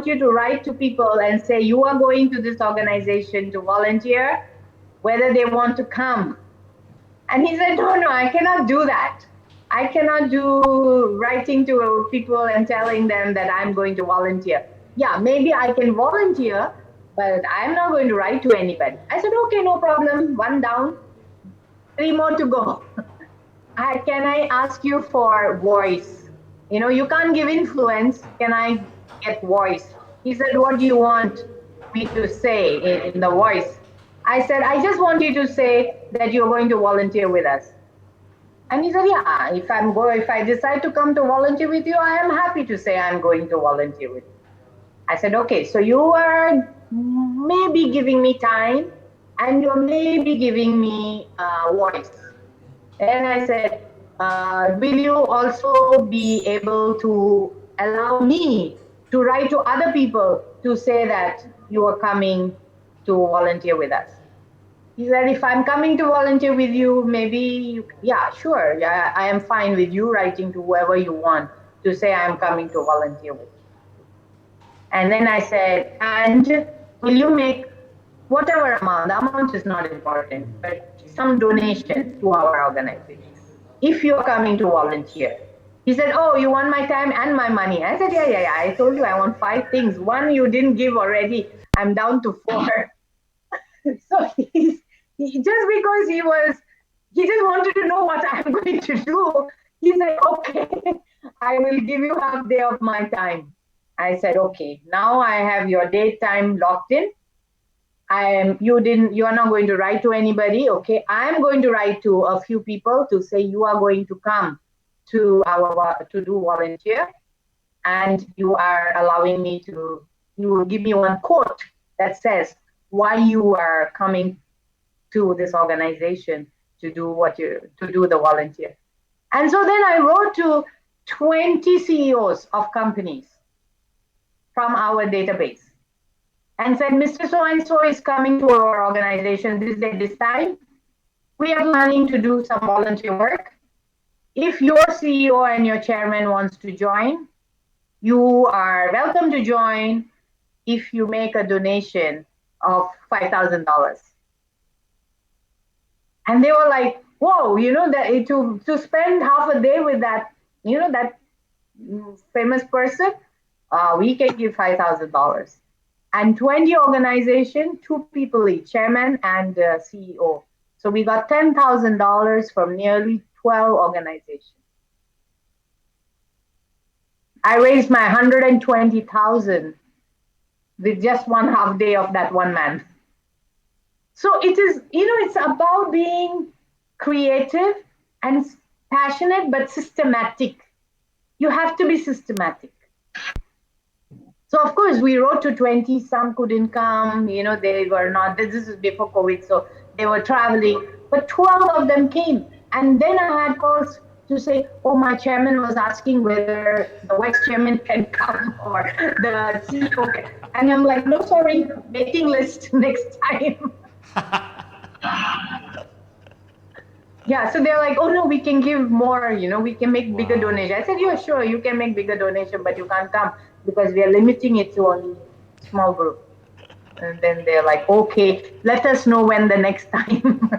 you to write to people and say, you are going to this organization to volunteer, whether they want to come. And he said, no, I cannot do that. I cannot do writing to people and telling them that I'm going to volunteer. Yeah, maybe I can volunteer, but I'm not going to write to anybody. I said, okay, no problem. 1 down, 3 more to go. Can I ask you for voice? You can't give influence. Can I get voice? He said, what do you want me to say in the voice? I said, I just want you to say that you're going to volunteer with us. And he said, yeah, if I decide to come to volunteer with you, I am happy to say I'm going to volunteer with you. I said, okay, so you are maybe giving me time and you're maybe giving me voice. And I said, will you also be able to allow me to write to other people to say that you are coming to volunteer with us? He said, if I'm coming to volunteer with you, maybe, yeah, sure. Yeah, I am fine with you writing to whoever you want to say I'm coming to volunteer with you. And then I said, and will you make whatever amount, the amount is not important, but some donation to our organization, if you're coming to volunteer. He said, oh, you want my time and my money? I said, yeah. I told you I want 5 things. 1 you didn't give already. I'm down to 4. So just because he just wanted to know what I'm going to do. He said, okay, I will give you half day of my time. I said, okay, now I have your daytime locked in. You are not going to write to anybody. Okay, I'm going to write to a few people to say you are going to come to do volunteer, and you are allowing me you will give me one quote that says why you are coming to this organization to do the volunteer. And so then I wrote to 20 CEOs of companies from our database and said, Mr. So-and-so is coming to our organization this day, this time. We are planning to do some volunteer work. If your CEO and your chairman wants to join, you are welcome to join if you make a donation of $5,000. And they were like, whoa, that to spend half a day with that, that famous person, we can give $5,000. And 20 organizations, 2 people each, chairman and CEO. So we got $10,000 from nearly 12 organizations. I raised my 120,000 with just 1/2 day of that one man. So it is, it's about being creative and passionate, but systematic. You have to be systematic. So of course we wrote to 20, some couldn't come, they were not, this is before COVID, so they were traveling, but 12 of them came. And then I had calls to say, oh, my chairman was asking whether the vice chairman can come or the CEO can. And I'm like, no, sorry, waiting list next time. Yeah, so they're like, oh no, we can give more, we can make bigger donation. I said, yeah, sure, you can make bigger donation, but you can't come because we are limiting it to only small group. And then they're like, okay, let us know when the next time.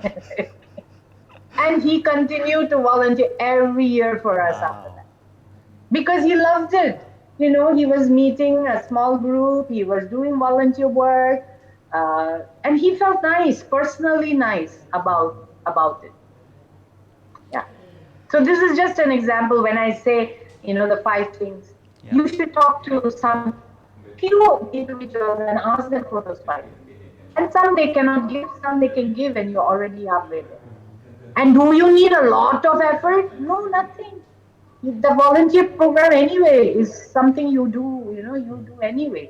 And he continued to volunteer every year for us after that. Because he loved it. He was meeting a small group, he was doing volunteer work, and he felt nice, personally nice about it. So this is just an example when I say, the 5 things. Yeah. You should talk to some few individuals and ask them for those 5 things. And some they cannot give, some they can give, and you're already halfway there. And do you need a lot of effort? No, nothing. The volunteer program anyway is something you do, you do anyway.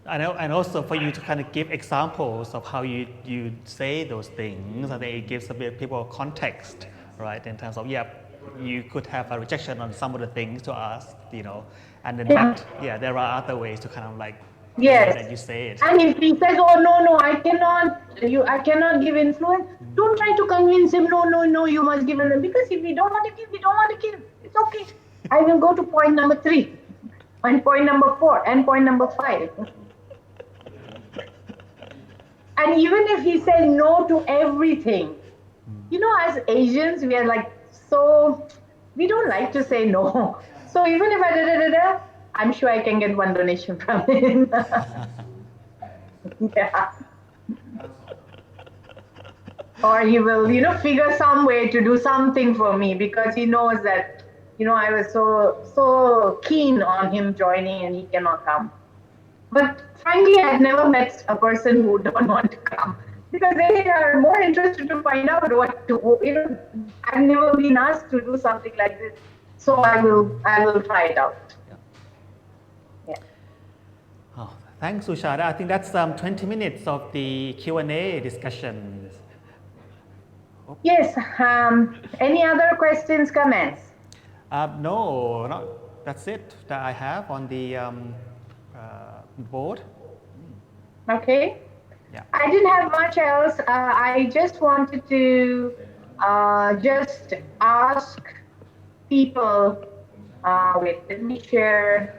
And also for you to kind of give examples of how you say those things, and it gives a bit people context, right? In terms of, you could have a rejection on some of the things to us, and then but there are other ways to kind of like the way that you say it. And if he says, "Oh no, I cannot give influence," don't try to convince him. No, you must give him, because if we don't want to give, we don't want to give. It's okay. I will go to point number 3, and point number 4, and point number 5. And even if he says no to everything, as Asians, we are like, we don't like to say no. So even if I'm sure I can get one donation from him. Yeah. Or he will, figure some way to do something for me, because he knows that, I was so keen on him joining and he cannot come. But frankly, I've never met a person who don't want to come, because they are more interested to find out what to, I've never been asked to do something like this. So I will try it out. Yeah. Oh, thanks, Usha. I think that's 20 minutes of the Q&A discussion. Yes. Any other questions, comments? No, that's it that I have on the board. Okay. Yeah. I didn't have much else. I just wanted to just ask people. Wait, let me share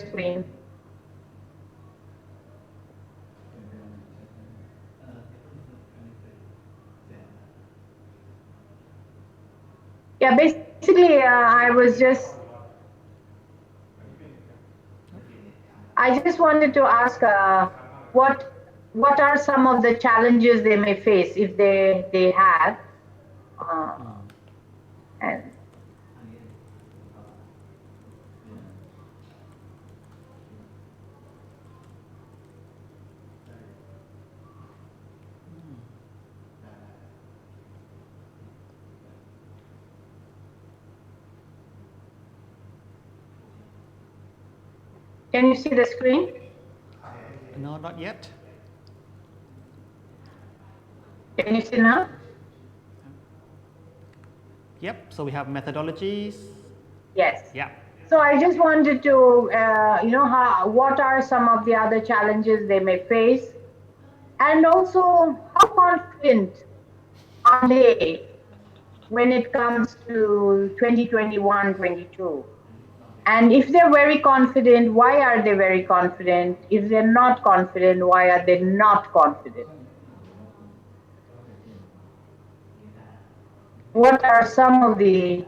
screen. Yeah, basically, I just wanted to ask what are some of the challenges they may face if they have, and can you see the screen? No, not yet. Can you see now? Yep, so we have methodologies. Yes. Yeah. So I just wanted to, what are some of the other challenges they may face? And also, how confident are they when it comes to 2021-22? And if they're very confident, why are they very confident? If they're not confident, why are they not confident? What are some of the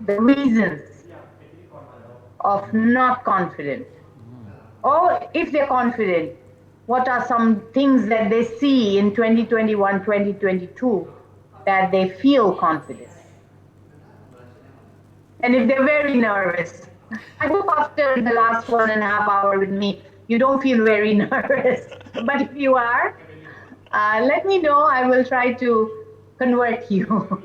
reasons of not confident? Or if they're confident, what are some things that they see in 2021, 2022 that they feel confident? And if they're very nervous, I hope after the last 1.5 hours with me, you don't feel very nervous. But if you are, let me know. I will try to convert you.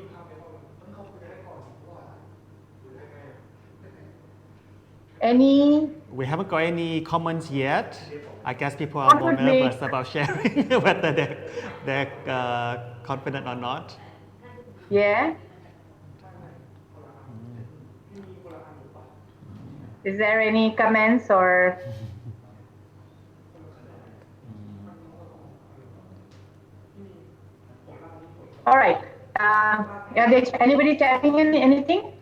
We haven't got any comments yet. I guess people are more nervous about sharing whether they're confident or not. Yeah. Is there any comments or? All right. Anybody typing in anything?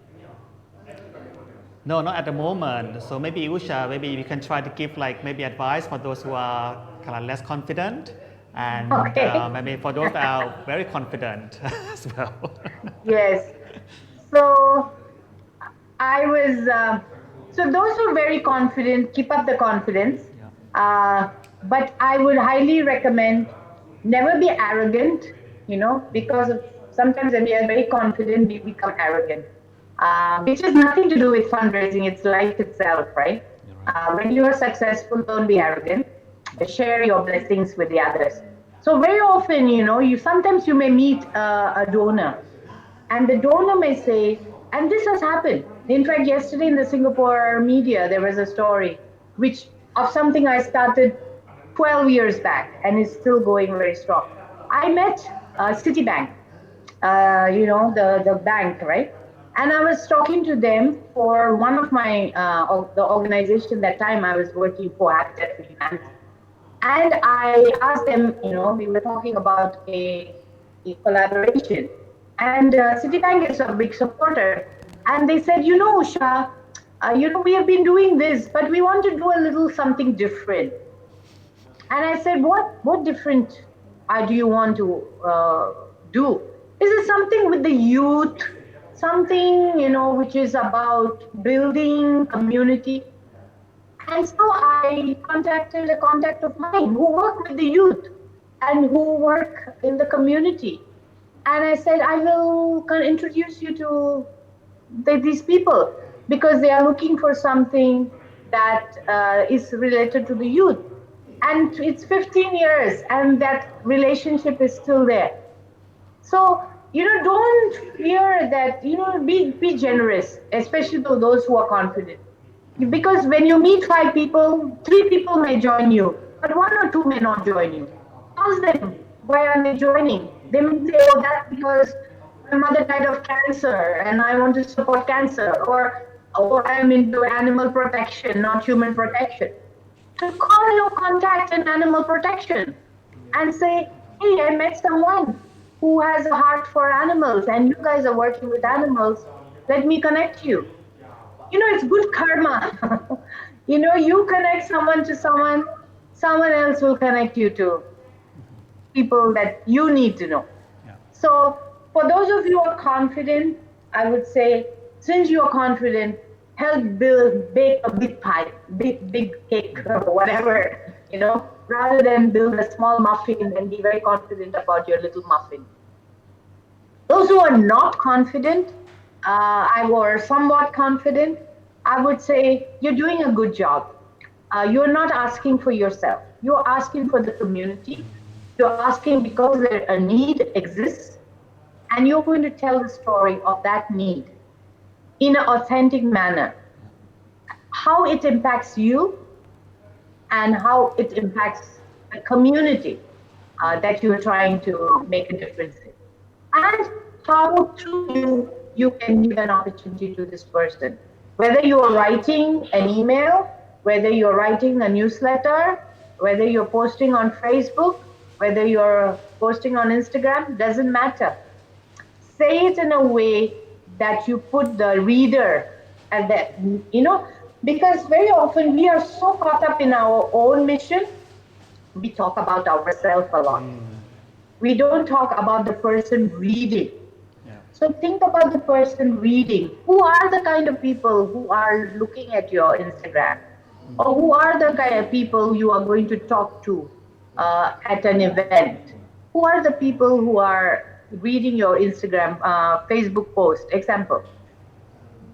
No, not at the moment. So maybe Usha, maybe we can try to give maybe advice for those who are kind of less confident, and maybe for those that are very confident as well. Yes. So I was. So those who are very confident, keep up the confidence. But I would highly recommend never be arrogant. Because sometimes when we are very confident, we become arrogant, which has nothing to do with fundraising. It's life itself, right? When you are successful, don't be arrogant. Share your blessings with the others. So very often, you sometimes you may meet a donor, and the donor may say, and this has happened. In fact, yesterday in the Singapore media, there was a story which of something I started 12 years back and is still going very strong. I met Citibank, the bank, right? And I was talking to them for one of my, the organization that time I was working for, Habitat for Humanity. And I asked them, we were talking about a collaboration. And Citibank is a big supporter. And they said, Usha, we have been doing this, but we want to do a little something different. And I said, what different do you want to do? Is it something with the youth? Something, which is about building community? And so I contacted a contact of mine who work with the youth and who work in the community. And I said, I will introduce you to these people because they are looking for something that is related to the youth. And it's 15 years and that relationship is still there. So, don't fear that, be generous, especially to those who are confident. Because when you meet 5 people, 3 people may join you, but 1 or 2 may not join you. Ask them, why are they joining? They may say, oh, that's because my mother died of cancer and I want to support cancer, or I'm into animal protection, not human protection. So call your contact in animal protection and say, hey, I met someone who has a heart for animals and you guys are working with animals. Let me connect you. It's good karma. You connect someone to someone else will connect you to people that you need to know. Yeah. So for those of you who are confident, I would say, since you are confident, help bake a big pie, big cake, or whatever, rather than build a small muffin and be very confident about your little muffin. Those who are not confident, or somewhat confident, I would say you're doing a good job. You're not asking for yourself. You're asking for the community. You're asking because a need exists, and you're going to tell the story of that need in an authentic manner. How it impacts you and how it impacts the community that you're trying to make a difference in. And how through you can give an opportunity to this person. Whether you are writing an email, whether you're writing a newsletter, whether you're posting on Facebook, whether you're posting on Instagram, doesn't matter. Say it in a way that you put the reader at that, because very often we are so caught up in our own mission, we talk about ourselves a lot. We don't talk about the person reading. Yeah. So think about the person reading. Who are the kind of people who are looking at your Instagram? Or who are the kind of people you are going to talk to at an event? Who are the people who are reading your Instagram, Facebook post, example?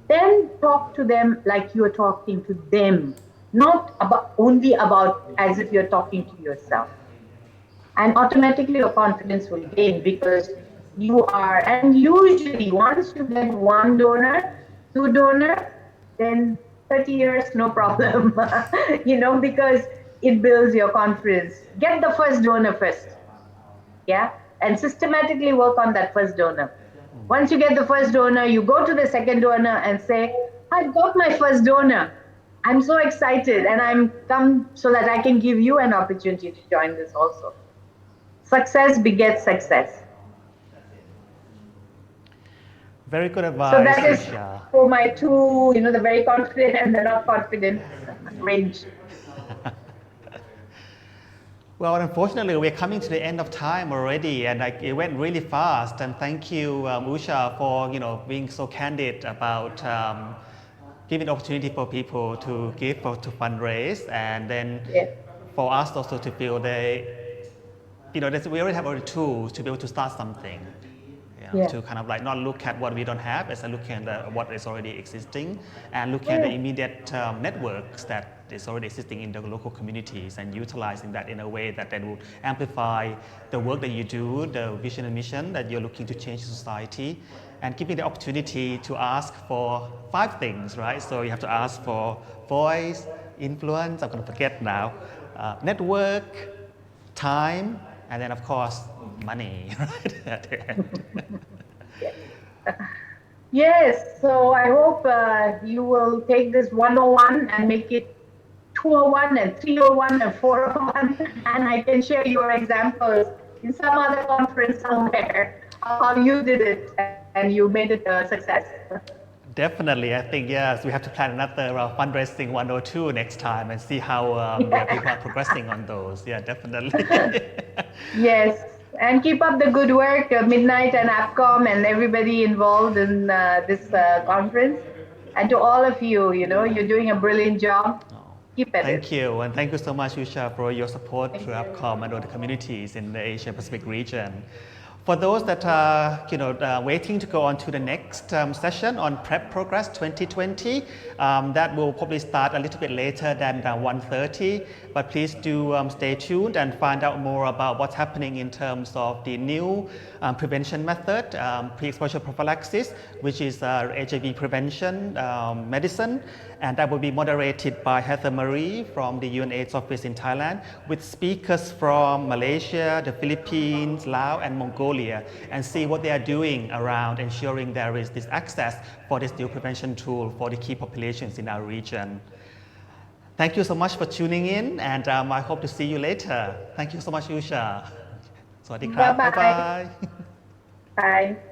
Then talk to them like you're talking to them, not only about as if you're talking to yourself. And automatically your confidence will gain because you are, and usually once you get 1 donor, 2 donor, then 30 years, no problem, because it builds your confidence. Get the first donor first, yeah, and systematically work on that first donor. Once you get the first donor, you go to the second donor and say, I got my first donor. I'm so excited and I'm come so that I can give you an opportunity to join this also. Success begets success. Very good advice. So that is for my 2, the very confident and the not confident range. Well, unfortunately, we're coming to the end of time already, and it went really fast. And thank you, Usha, for being so candid about giving opportunity for people to give to fundraise, and then for us also to feel we already have all the tools to be able to start something. Yeah. Yeah. to kind of like not look at what we don't have, as I look at what is already existing, and look at the immediate networks that is already existing in the local communities, and utilizing that in a way that then would amplify the work that you do, the vision and mission that you're looking to change society, and give me the opportunity to ask for 5 things, right? So you have to ask for voice, influence, I'm going to forget now, network, time, and then of course money, right? At the end. Yes, so I hope you will take this 101 and make it 201 and 301 and 401, and I can share your examples in some other conference somewhere how you did it and you made it a success. Definitely, I think yes, we have to plan another fundraising 102 next time and see how people are progressing on those. Yeah, definitely. Yes, and keep up the good work, Midnight and APCOM and everybody involved in this conference. And to all of you, you're doing a brilliant job. Keep at Thank it. you, and thank you so much, Usha, for your support through APCOM and all the communities in the Asia Pacific region. For those that are waiting to go on to the next session on Prep Progress 2020, that will probably start a little bit later than 1:30, but please do stay tuned and find out more about what's happening in terms of the new prevention method, pre-exposure prophylaxis, which is HIV prevention medicine, and that will be moderated by Heather Marie from the UNAIDS office in Thailand, with speakers from Malaysia, the Philippines, Laos, and Mongolia, and see what they are doing around ensuring there is this access for this new prevention tool for the key populations in our region. Thank you so much for tuning in, and I hope to see you later. Thank you so much, Usha. สวัสดีครับ Bye-bye.บ๊ายบาย Bye.